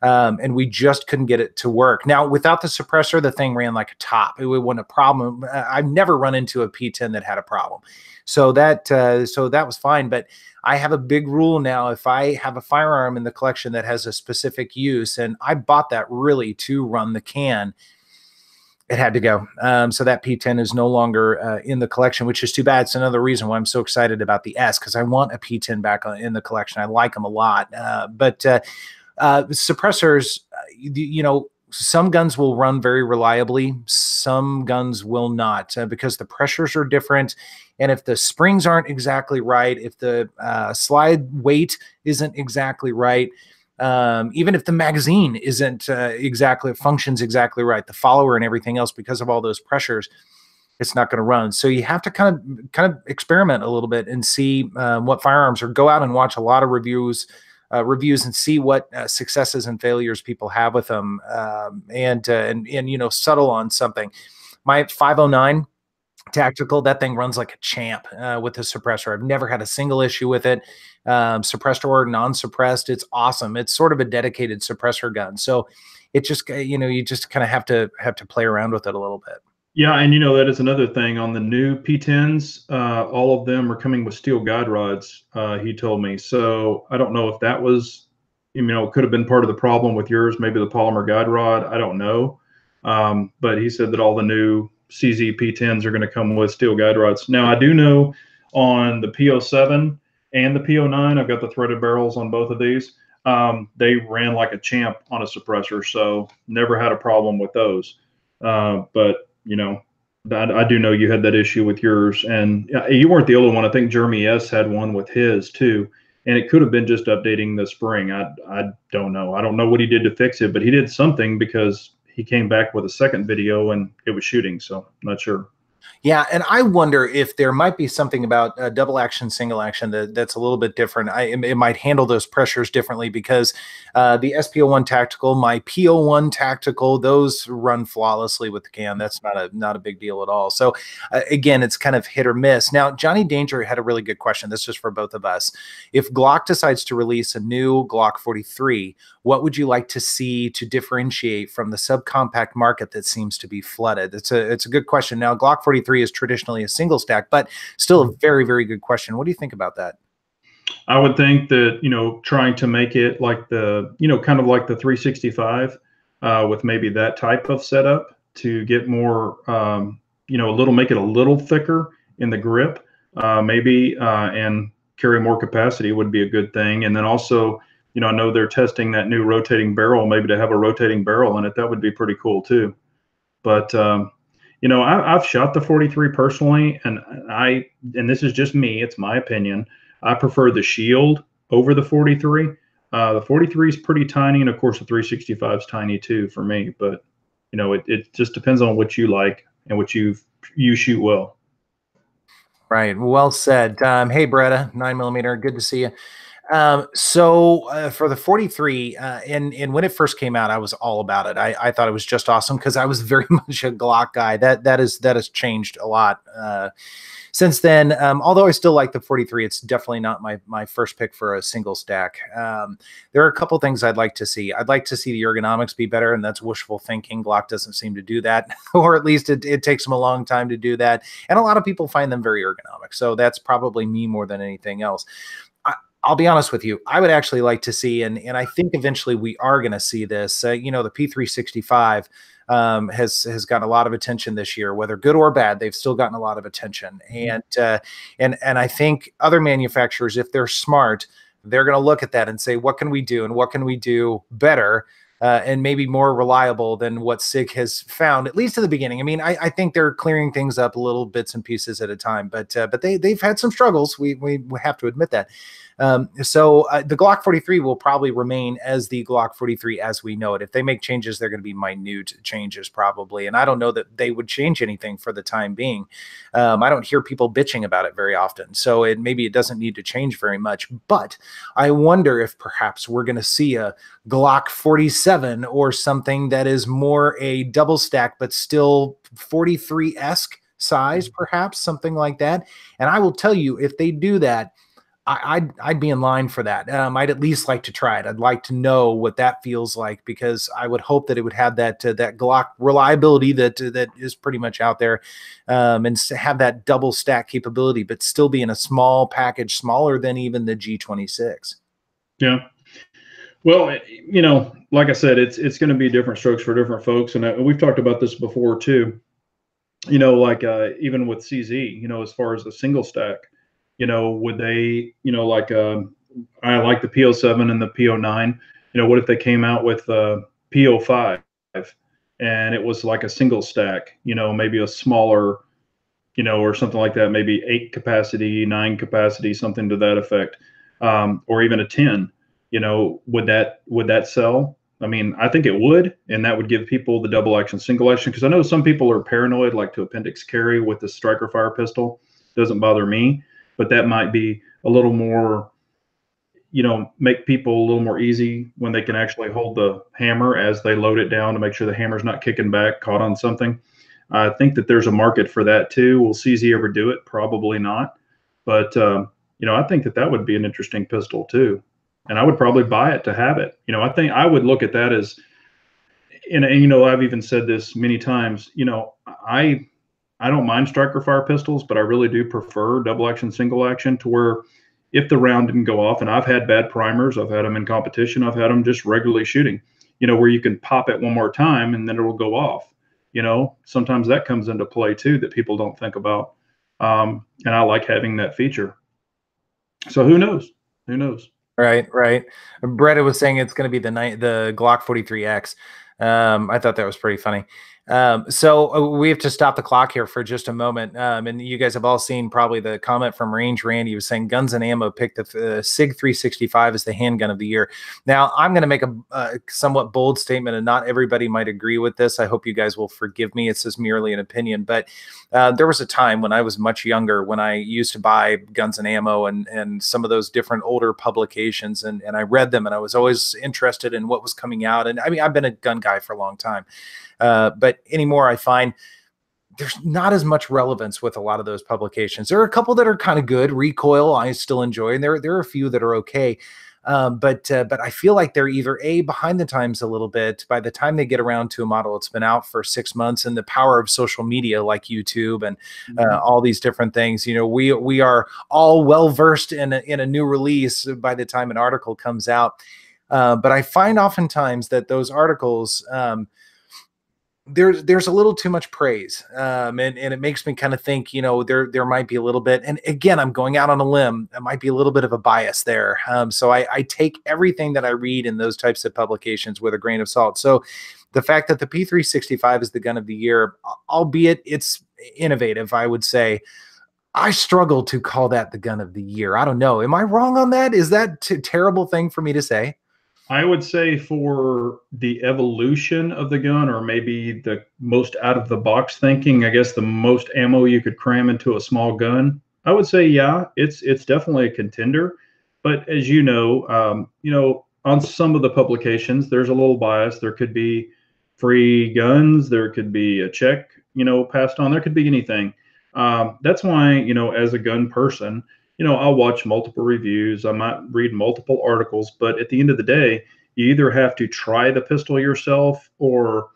and we just couldn't get it to work. Now, without the suppressor, the thing ran like a top. It wasn't a problem. I've never run into a P10 that had a problem. So that was fine. But I have a big rule now. If I have a firearm in the collection that has a specific use, and I bought that really to run the can, it had to go. So that P10 is no longer in the collection, which is too bad. It's another reason why I'm so excited about the S, because I want a P10 back in the collection. I like them a lot. But suppressors, some guns will run very reliably. Some guns will not, because the pressures are different. And if the springs aren't exactly right, if the slide weight isn't exactly right, even if the magazine isn't functions exactly right, the follower and everything else, because of all those pressures, it's not going to run. So you have to kind of experiment a little bit and see what firearms, or go out and watch a lot of reviews and see what successes and failures people have with them, and settle on something. My 509 Tactical, that thing runs like a champ with the suppressor. I've never had a single issue with it, suppressed or non-suppressed. It's awesome. It's sort of a dedicated suppressor gun. So it just, you just kind of have to play around with it a little bit. Yeah, and that is another thing on the new P10s. All of them are coming with steel guide rods. He told me. So I don't know if that was, it could have been part of the problem with yours. Maybe the polymer guide rod. I don't know. But he said that all the new CZ P10s are going to come with steel guide rods. Now, I do know on the P07 and the P09, I've got the threaded barrels on both of these. They ran like a champ on a suppressor, so never had a problem with those. But I do know you had that issue with yours, and you weren't the only one. I think Jeremy S had one with his too, and it could have been just updating the spring. I don't know. I don't know what he did to fix it, but he did something, because he came back with a second video and it was shooting. So I'm not sure. Yeah, and I wonder if there might be something about double action, single action that's a little bit different. It might handle those pressures differently, because the SPO1 Tactical, my P01 Tactical, those run flawlessly with the can. That's not a big deal at all. So again, it's kind of hit or miss. Now, Johnny Danger had a really good question. This is for both of us. If Glock decides to release a new Glock 43, what would you like to see to differentiate from the subcompact market that seems to be flooded? It's a good question. Now, Glock 43 is traditionally a single stack, but still a very, very good question. What do you think about that? I would think that, trying to make it like the, kind of like the 365, with maybe that type of setup to get more, make it a little thicker in the grip, maybe, and carry more capacity would be a good thing. And then also, I know they're testing that new rotating barrel, maybe to have a rotating barrel in it. That would be pretty cool too. But, I've shot the 43 personally, and this is just me, it's my opinion. I prefer the Shield over the 43. The 43 is pretty tiny, and of course the 365 is tiny too for me. But it just depends on what you like and what you shoot well. Right. Well said. Hey, Bretta, 9mm. Good to see you. So for the 43, and when it first came out, I was all about it. I thought it was just awesome, because I was very much a Glock guy. That has changed a lot since then. Although I still like the 43, it's definitely not my first pick for a single stack. There are a couple things I'd like to see. I'd like to see the ergonomics be better, and that's wishful thinking. Glock doesn't seem to do that, or at least it takes them a long time to do that. And a lot of people find them very ergonomic. So that's probably me more than anything else. I'll be honest with you. I would actually like to see, and I think eventually we are going to see this. The P365 has gotten a lot of attention this year, whether good or bad. They've still gotten a lot of attention, and I think other manufacturers, if they're smart, they're going to look at that and say, what can we do, and what can we do better, and maybe more reliable than what SIG has found, at least in the beginning. I mean, I think they're clearing things up little bits and pieces at a time, but they've had some struggles. We have to admit that. So the Glock 43 will probably remain as the Glock 43 as we know it. If they make changes, they're going to be minute changes probably. And I don't know that they would change anything for the time being. I don't hear people bitching about it very often. So maybe it doesn't need to change very much. But I wonder if perhaps we're going to see a Glock 47 or something that is more a double stack, but still 43-esque size, perhaps something like that. And I will tell you, if they do that, I'd be in line for that. I'd at least like to try it. I'd like to know what that feels like, because I would hope that it would have that that Glock reliability that is pretty much out there, and have that double stack capability, but still be in a small package, smaller than even the G26. Yeah. Well, like I said, it's going to be different strokes for different folks, and we've talked about this before too. Like even with CZ, as far as the single stack, would they, I like the P07 and the P09. What if they came out with P05 and it was like a single stack, maybe a smaller, or something like that, maybe 8 capacity, 9 capacity, something to that effect, or even a 10. Would that sell? I mean, I think it would, and that would give people the double action, single action, because I know some people are paranoid, like to appendix carry with the striker fire pistol. Doesn't bother me, but that might be a little more, make people a little more easy when they can actually hold the hammer as they load it down to make sure the hammer's not kicking back, caught on something. I think that there's a market for that too. Will CZ ever do it? Probably not. But, I think that would be an interesting pistol too. And I would probably buy it to have it. I think I would look at that as, and I've even said this many times, I don't mind striker fire pistols, but I really do prefer double action, single action, to where if the round didn't go off, and I've had bad primers, I've had them in competition, I've had them just regularly shooting, where you can pop it one more time and then it'll go off. Sometimes that comes into play too, that people don't think about. And I like having that feature. So who knows? Who knows? Right, right. Bretta was saying it's going to be the Glock 43X. I thought that was pretty funny. So we have to stop the clock here for just a moment. And you guys have all seen probably the comment from Range Randy. He was saying Guns and Ammo picked the SIG 365 as the handgun of the year. Now, I'm going to make a somewhat bold statement, and not everybody might agree with this. I hope you guys will forgive me. It's just merely an opinion. But there was a time when I was much younger when I used to buy Guns and Ammo and some of those different older publications. And I read them, and I was always interested in what was coming out. And I mean, I've been a gun guy for a long time. But anymore, I find there's not as much relevance with a lot of those publications. There are a couple that are kind of good. Recoil, I still enjoy, and there are a few that are okay. But I feel like they're either behind the times a little bit by the time they get around to a model that's been out for 6 months, and the power of social media like YouTube and all these different things. We are all well versed in a new release by the time an article comes out. But I find oftentimes that those articles, there's a little too much praise, and it makes me kind of think, there might be a little bit, and again, I'm going out on a limb, there might be a little bit of a bias there. So I take everything that I read in those types of publications with a grain of salt. So the fact that the P365 is the gun of the year, albeit it's innovative, I would say, I struggle to call that the gun of the year. I don't know. Am I wrong on that? Is that a terrible thing for me to say? I would say for the evolution of the gun, or maybe the most out of the box thinking, I guess the most ammo you could cram into a small gun, I would say, yeah, it's definitely a contender. But as on some of the publications, there's a little bias. There could be free guns, there could be a check, passed on, there could be anything. That's why, as a gun person, I'll watch multiple reviews. I might read multiple articles, but at the end of the day, you either have to try the pistol yourself or,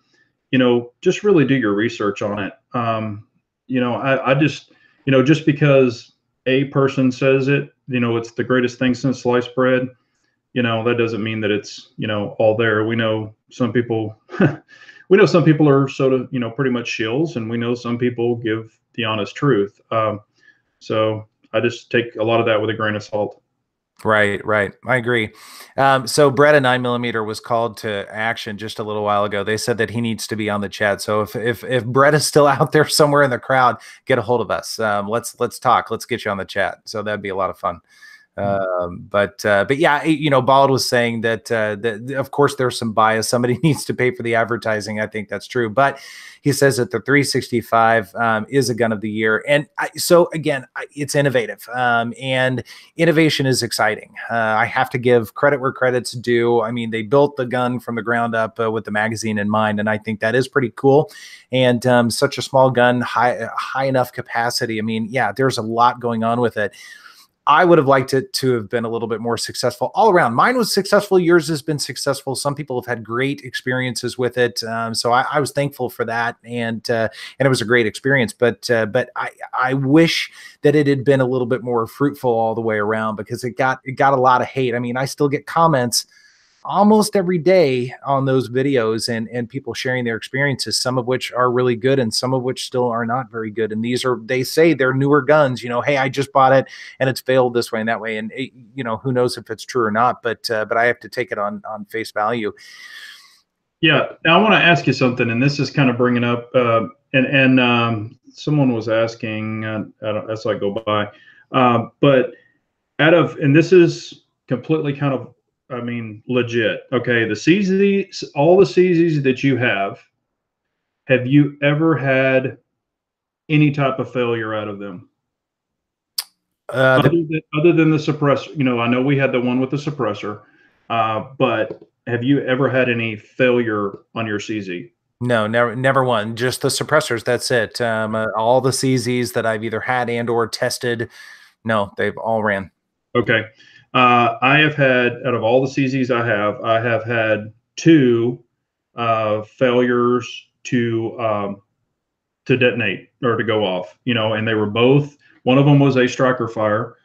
just really do your research on it. I just, just because a person says it, it's the greatest thing since sliced bread, that doesn't mean that it's, all there. We know some people, are sort of, pretty much shills, and we know some people give the honest truth. So I just take a lot of that with a grain of salt. Right, right. I agree. So Brett, a 9mm, was called to action just a little while ago. They said that he needs to be on the chat. So if Brett is still out there somewhere in the crowd, get a hold of us. Let's talk. Let's get you on the chat. So that'd be a lot of fun. But yeah, Bald was saying that of course there's some bias. Somebody needs to pay for the advertising. I think that's true. But he says that the 365 is a gun of the year. And so again, it's innovative, and innovation is exciting. I have to give credit where credit's due. I mean, they built the gun from the ground up with the magazine in mind, and I think that is pretty cool. And such a small gun, high enough capacity. I mean, yeah, there's a lot going on with it. I would have liked it to have been a little bit more successful all around. Mine was successful. Yours has been successful. Some people have had great experiences with it. So I was thankful for that. And it was a great experience, but I wish that it had been a little bit more fruitful all the way around, because it got a lot of hate. I mean, I still get comments almost every day on those videos, and people sharing their experiences, some of which are really good and some of which still are not very good. And these are, they say they're newer guns, hey, I just bought it and it's failed this way and that way. And who knows if it's true or not, but I have to take it on face value. Yeah. Now I want to ask you something, and this is kind of bringing up, someone was asking, as I go by, but and this is completely kind of, I mean, legit. Okay, the CZs, all the CZs that you have you ever had any type of failure out of them? Other than the suppressor, I know we had the one with the suppressor, but have you ever had any failure on your CZ? No, never one. Just the suppressors. That's it. All the CZs that I've either had and or tested, no, they've all ran. Okay. I have had, out of all the CZs I have had 2 failures to detonate or to go off, and they were both, one of them was a striker fire.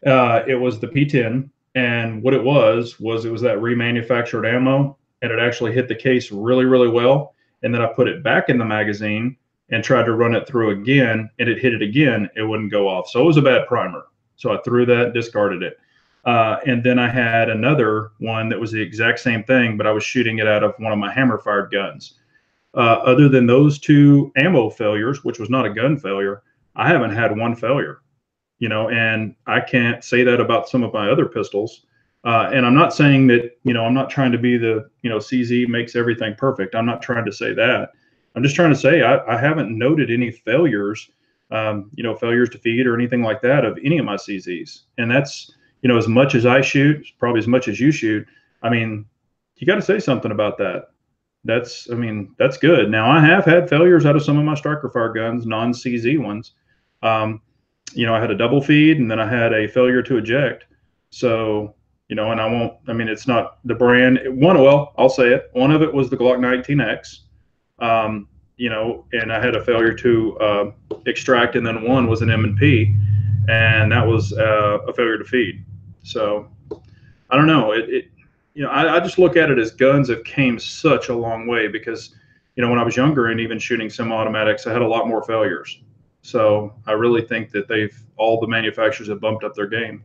It was the P10, and what it was that remanufactured ammo, and it actually hit the case really, really well. And then I put it back in the magazine and tried to run it through again, and it hit it again. It wouldn't go off. So it was a bad primer. So I threw that, discarded it. And then I had another one that was the exact same thing, but I was shooting it out of one of my hammer fired guns. Other than those 2 ammo failures, which was not a gun failure, I haven't had one failure, and I can't say that about some of my other pistols. And I'm not saying that, I'm not trying to be the, CZ makes everything perfect. I'm not trying to say that. I'm just trying to say I haven't noted any failures, failures to feed or anything like that of any of my CZs. And that's, as much as I shoot, probably as much as you shoot. I mean, you got to say something about that. That's good. Now, I have had failures out of some of my striker fire guns, non-CZ ones. I had a double feed, and then I had a failure to eject. So, and it's not the brand. I'll say it. One of it was the Glock 19X, and I had a failure to extract, and then one was an M&P, and that was a failure to feed. So, I don't know. I just look at it as guns have came such a long way, because, when I was younger and even shooting semi-automatics, I had a lot more failures. So I really think that all the manufacturers have bumped up their game.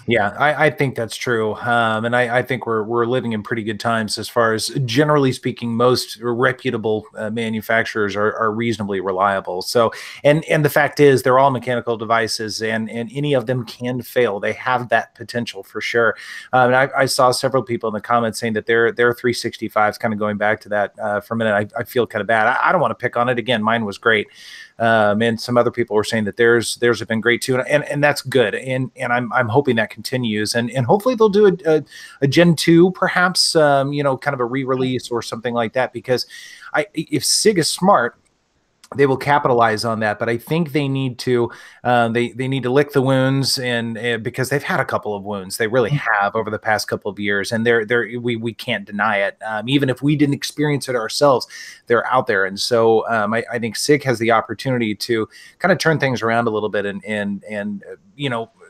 Yeah, I think that's true. And I think we're living in pretty good times as far as, generally speaking, most reputable manufacturers are reasonably reliable. So, and the fact is, they're all mechanical devices, and any of them can fail. They have that potential for sure. And I saw several people in the comments saying that their 365s, kind of going back to that for a minute, I feel kind of bad. I don't want to pick on it. Again, mine was great. And some other people were saying that theirs have been great too, and that's good. And I'm hoping that continues, and hopefully they'll do a Gen 2, perhaps, kind of a re-release or something like that, because if SIG is smart, they will capitalize on that. But I think they need to they need to lick the wounds, and because they've had a couple of wounds, they really have, over the past couple of years, and we can't deny it. Even if we didn't experience it ourselves, they're out there. And so I think SIG has the opportunity to kind of turn things around a little bit, and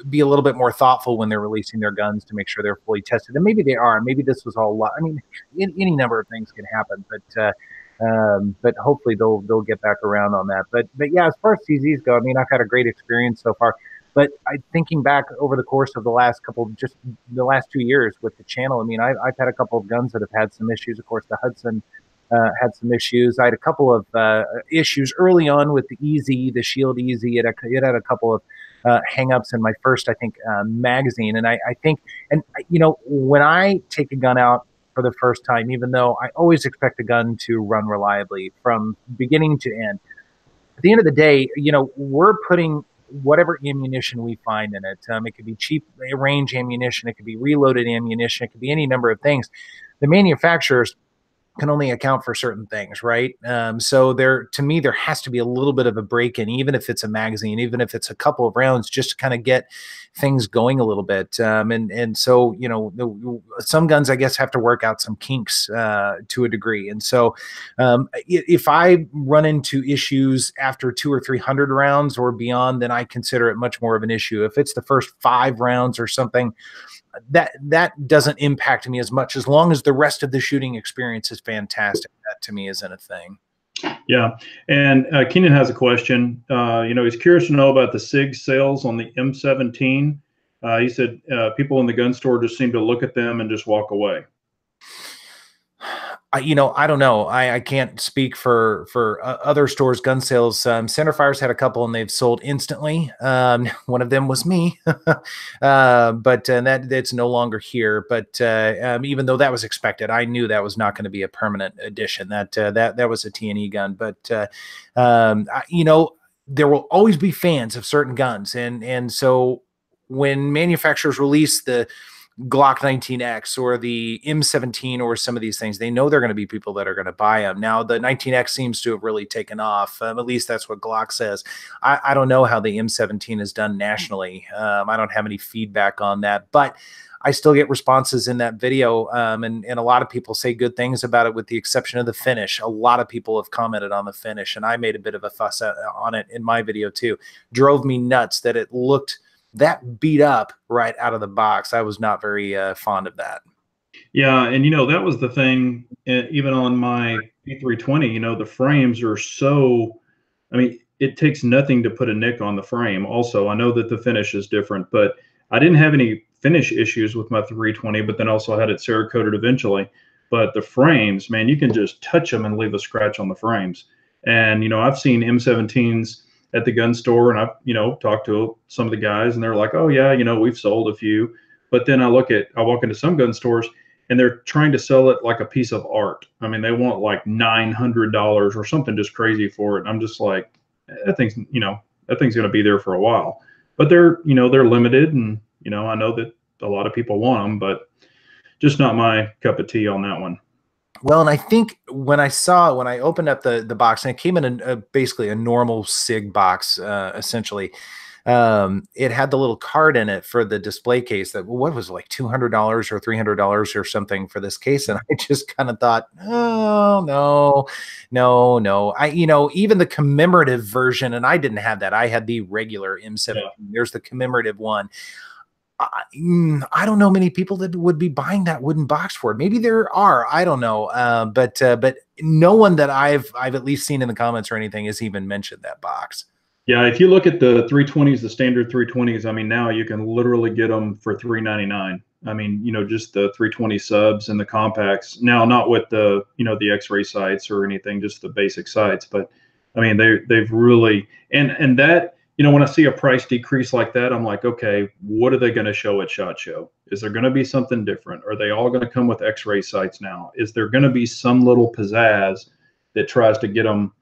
be a little bit more thoughtful when they're releasing their guns, to make sure they're fully tested. And maybe they are. Maybe this was all. I mean, any number of things can happen, but hopefully they'll get back around on that. But yeah, as far as CZs go, I mean, I've had a great experience so far. But thinking back over the course of the last 2 years with the channel, I mean, I've had a couple of guns that have had some issues. Of course, the Hudson had some issues. I had a couple of issues early on with the EZ, the Shield EZ. It had a couple of hang-ups in my first, I think, magazine. And I think, and when I take a gun out for the first time, even though I always expect a gun to run reliably from beginning to end, at the end of the day, we're putting whatever ammunition we find in it. It could be cheap range ammunition, it could be reloaded ammunition, it could be any number of things. The manufacturers can only account for certain things, right? So to me, there has to be a little bit of a break in, even if it's a magazine, even if it's a couple of rounds, just to kind of get things going a little bit. And so, you know, some guns, I guess, have to work out some kinks to a degree. And so if I run into issues after 200 or 300 rounds or beyond, then I consider it much more of an issue. If it's the first 5 rounds or something, that doesn't impact me as much, as long as the rest of the shooting experience is fantastic. That to me isn't a thing. Yeah. And Keenan has a question. You know, he's curious to know about the SIG sales on the M17. He said people in the gun store just seem to look at them and just walk away. You know, I don't know. I can't speak for other stores' gun sales. Centerfire's had a couple and they've sold instantly. One of them was me, but that's no longer here. But even though that was expected, I knew that was not going to be a permanent addition. That was a T&E gun. But you know, there will always be fans of certain guns, and so when manufacturers release the Glock 19X or the M17 or some of these things, they know they're going to be people that are going to buy them. Now, the 19X seems to have really taken off. At least that's what Glock says. I don't know how the M17 is done nationally. I don't have any feedback on that, but I still get responses in that video, and a lot of people say good things about it, with the exception of the finish. A lot of people have commented on the finish, and I made a bit of a fuss on it in my video too. Drove me nuts that it looked that beat up right out of the box. I was not very fond of that. Yeah, and you know, that was the thing. Even on my P320, you know, the frames are so, I mean, it takes nothing to put a nick on the frame. Also, I know that the finish is different, but I didn't have any finish issues with my 320, but then also had it Cerakoted eventually. But the frames, man, you can just touch them and leave a scratch on the frames. And you know, I've seen M17s at the gun store, and I've, you know, talked to some of the guys, and they're like, oh yeah, you know, we've sold a few. But then I walk into some gun stores and they're trying to sell it like a piece of art. I mean, they want like $900 or something just crazy for it. And I'm just like, that thing's, you know, that thing's going to be there for a while. But they're, you know, they're limited, and you know, I know that a lot of people want them, but just not my cup of tea on that one. Well, and I think when I opened up the box, and it came in basically a normal SIG box, essentially, it had the little card in it for the display case that, what was it, like $200 or $300 or something for this case. And I just kind of thought, oh, no. You know, even the commemorative version, and I didn't have that. I had the regular M17. Yeah. There's the commemorative one. I don't know many people that would be buying that wooden box for it. Maybe there are, I don't know. But no one that I've at least seen in the comments or anything has even mentioned that box. Yeah, if you look at the 320s, the standard 320s, I mean, now you can literally get them for $399. I mean, you know, just the 320 subs and the compacts. Now, not with the, you know, the X-ray sights or anything, just the basic sights. But I mean, they've really, and that, you know, when I see a price decrease like that, I'm like, okay, what are they going to show at SHOT Show? Is there going to be something different? Are they all going to come with X-ray sights now? Is there going to be some little pizzazz that tries to get them?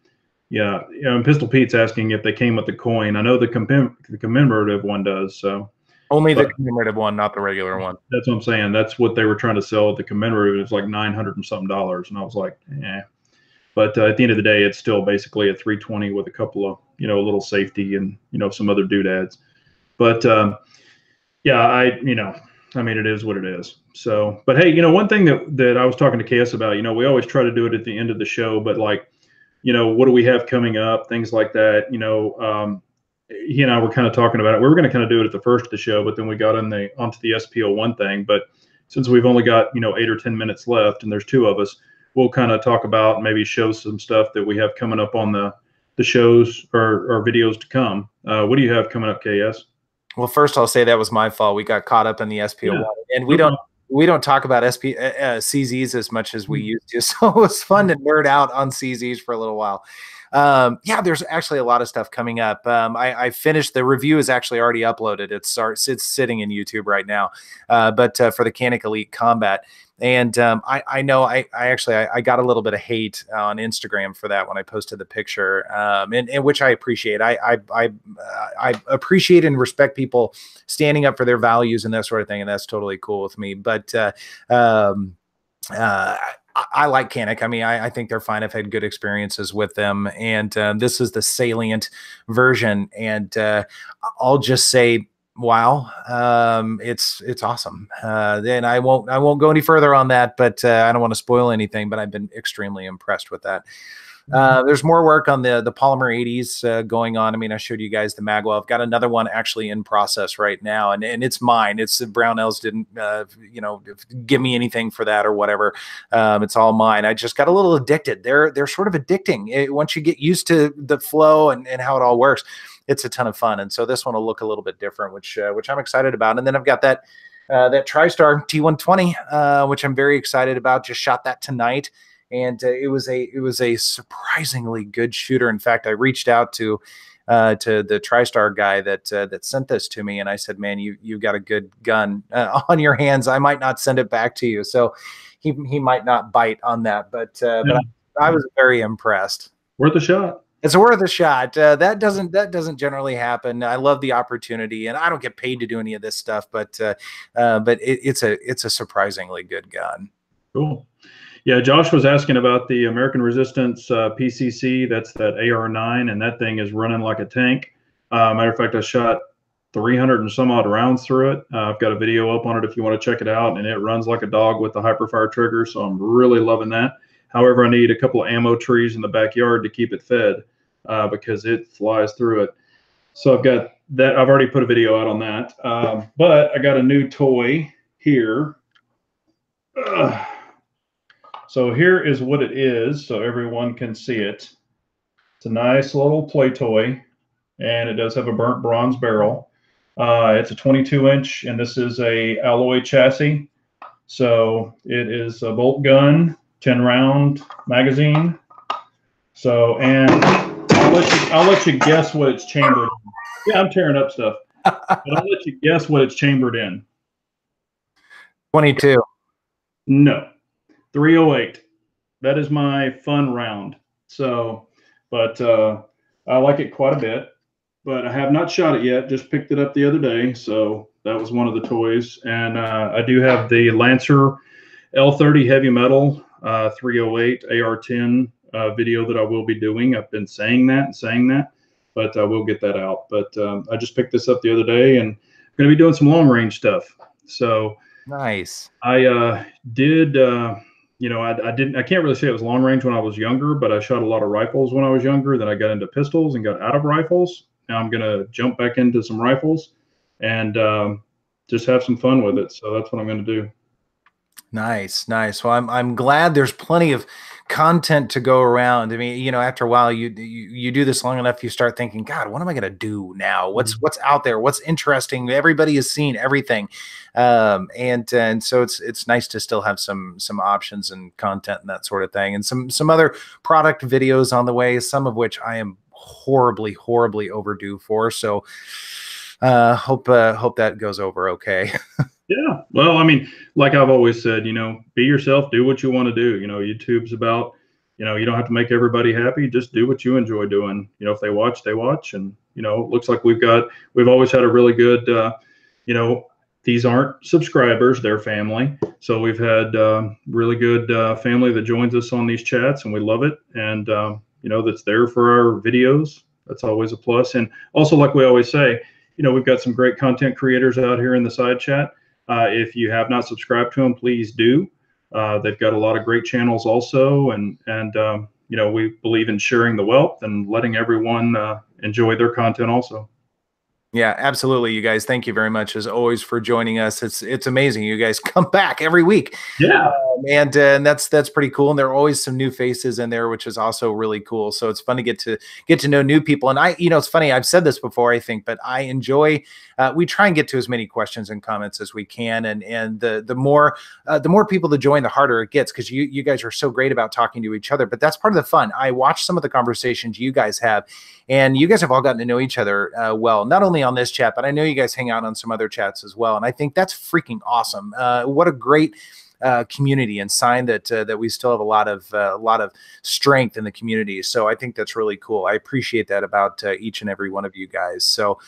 Yeah, you know, and Pistol Pete's asking if they came with the coin. I know the commemorative one does. So only the commemorative one, not the regular one. That's what I'm saying. That's what they were trying to sell. The commemorative is like $900 and something, and I was like, eh. But at the end of the day, it's still basically a 320 with a couple of, you know, a little safety and, you know, some other doodads. But yeah, you know, I mean, it is what it is. So, but hey, you know, one thing that I was talking to KS about, you know, we always try to do it at the end of the show, but like, you know, what do we have coming up? Things like that. You know, he and I were kind of talking about it. We were going to kind of do it at the first of the show, but then we got onto the SPO1 thing. But since we've only got, you know, 8 or 10 minutes left, and there's 2 of us, we'll kind of talk about, maybe show some stuff that we have coming up on the shows or videos to come. What do you have coming up, KS? Well, first I'll say that was my fault. We got caught up in the SPO1, and we don't talk about CZs as much as we used to. So it was fun to nerd out on CZs for a little while. Yeah, there's actually a lot of stuff coming up. I finished, the review is actually already uploaded. It's sitting in YouTube right now. But for the Canic Elite Combat. And I know I got a little bit of hate on Instagram for that when I posted the picture, and which I appreciate. I appreciate and respect people standing up for their values and that sort of thing, and that's totally cool with me. But I like Canik. I mean, I think they're fine. I've had good experiences with them, and this is the Salient version. And I'll just say, wow, it's awesome. Then I won't go any further on that, but I don't want to spoil anything. But I've been extremely impressed with that. There's more work on the polymer 80s going on. I mean, I showed you guys the magwell. I've got another one actually in process right now, and it's mine. It's Brownells didn't, give me anything for that or whatever. It's all mine. I just got a little addicted. They're sort of addicting. Once you get used to the flow and how it all works, it's a ton of fun. And so this one will look a little bit different, which I'm excited about. And then I've got that Tristar T120, which I'm very excited about. Just shot that tonight. And it was a surprisingly good shooter. In fact, I reached out to the TriStar guy that sent this to me, and I said, "Man, you got a good gun on your hands. I might not send it back to you." So he might not bite on that, but I was very impressed. Worth a shot. It's worth a shot. That doesn't generally happen. I love the opportunity, and I don't get paid to do any of this stuff, but it's a surprisingly good gun. Cool. Yeah, Josh was asking about the American Resistance PCC. That's that AR9, and that thing is running like a tank. Matter of fact, I shot 300 and some odd rounds through it. I've got a video up on it if you want to check it out, and it runs like a dog with the hyperfire trigger, so I'm really loving that. However, I need a couple of ammo trees in the backyard to keep it fed because it flies through it. So I've got that. I've already put a video out on that, but I got a new toy here. So here is what it is, so everyone can see it. It's a nice little play toy, and it does have a burnt bronze barrel. It's a 22-inch, and this is a alloy chassis. So it is a bolt gun, 10-round magazine. So, and I'll let you guess what it's chambered in. Yeah, I'm tearing up stuff. But I'll let you guess what it's chambered in. 22. No. 308. That is my fun round. So, but I like it quite a bit, but I have not shot it yet. Just picked it up the other day. So that was one of the toys. And I do have the Lancer L30 heavy metal 308 AR-10 video that I will be doing. I've been saying that, but I will get that out. But I just picked this up the other day, and I'm going to be doing some long range stuff. So nice. I did. I can't really say it was long range when I was younger, but I shot a lot of rifles when I was younger. Then I got into pistols and got out of rifles. Now I'm going to jump back into some rifles and just have some fun with it. So that's what I'm going to do. Nice. Well, I'm glad there's plenty of content to go around. I mean, after a while, you do this long enough, you start thinking, God, what am I going to do now? What's out there? What's interesting? Everybody has seen everything, and so it's nice to still have some options and content and that sort of thing, and some other product videos on the way. Some of which I am horribly overdue for. So hope that goes over okay. Yeah. Well, I mean, like I've always said, be yourself, do what you want to do. YouTube's about, you don't have to make everybody happy. Just do what you enjoy doing. If they watch, they watch. And, it looks like we've always had a really good, these aren't subscribers, they're family. So we've had really good family that joins us on these chats, and we love it. And, that's there for our videos. That's always a plus. And also, like we always say, we've got some great content creators out here in the side chat. If you have not subscribed to them, please do. They've got a lot of great channels also, and we believe in sharing the wealth and letting everyone enjoy their content also. Yeah, absolutely. You guys, thank you very much as always for joining us. It's amazing. You guys come back every week. Yeah. And that's pretty cool. And there are always some new faces in there, which is also really cool. So it's fun to get to know new people. And it's funny. I've said this before, I think, but I enjoy, we try and get to as many questions and comments as we can. And the more people that join, the harder it gets, because you guys are so great about talking to each other, but that's part of the fun. I watch some of the conversations you guys have, and you guys have all gotten to know each other well, not only on this chat, but I know you guys hang out on some other chats as well. And I think that's freaking awesome. What a great community and sign that that we still have a lot of strength in the community. So I think that's really cool. I appreciate that about each and every one of you guys. So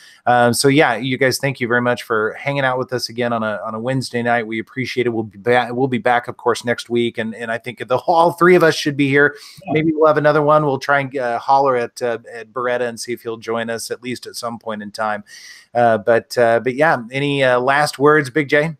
so yeah, you guys, thank you very much for hanging out with us again on a Wednesday night. We appreciate it. We'll be back, of course, next week, and I think all three of us should be here. Maybe we'll have another one. We'll try and holler at Beretta and see if he'll join us at least at some point in time. But yeah, any last words, Big J?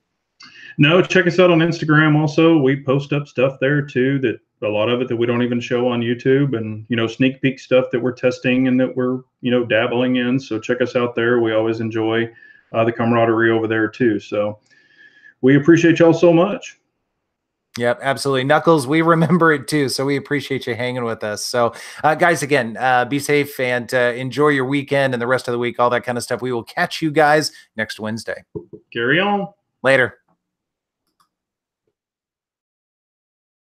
No, check us out on Instagram. Also, we post up stuff there too, that a lot of it that we don't even show on YouTube, and sneak peek stuff that we're testing and that we're dabbling in. So check us out there. We always enjoy the camaraderie over there too. So we appreciate y'all so much. Yep, absolutely. Knuckles, we remember it too. So we appreciate you hanging with us. So guys, again, be safe and enjoy your weekend and the rest of the week, all that kind of stuff. We will catch you guys next Wednesday. Carry on. Later.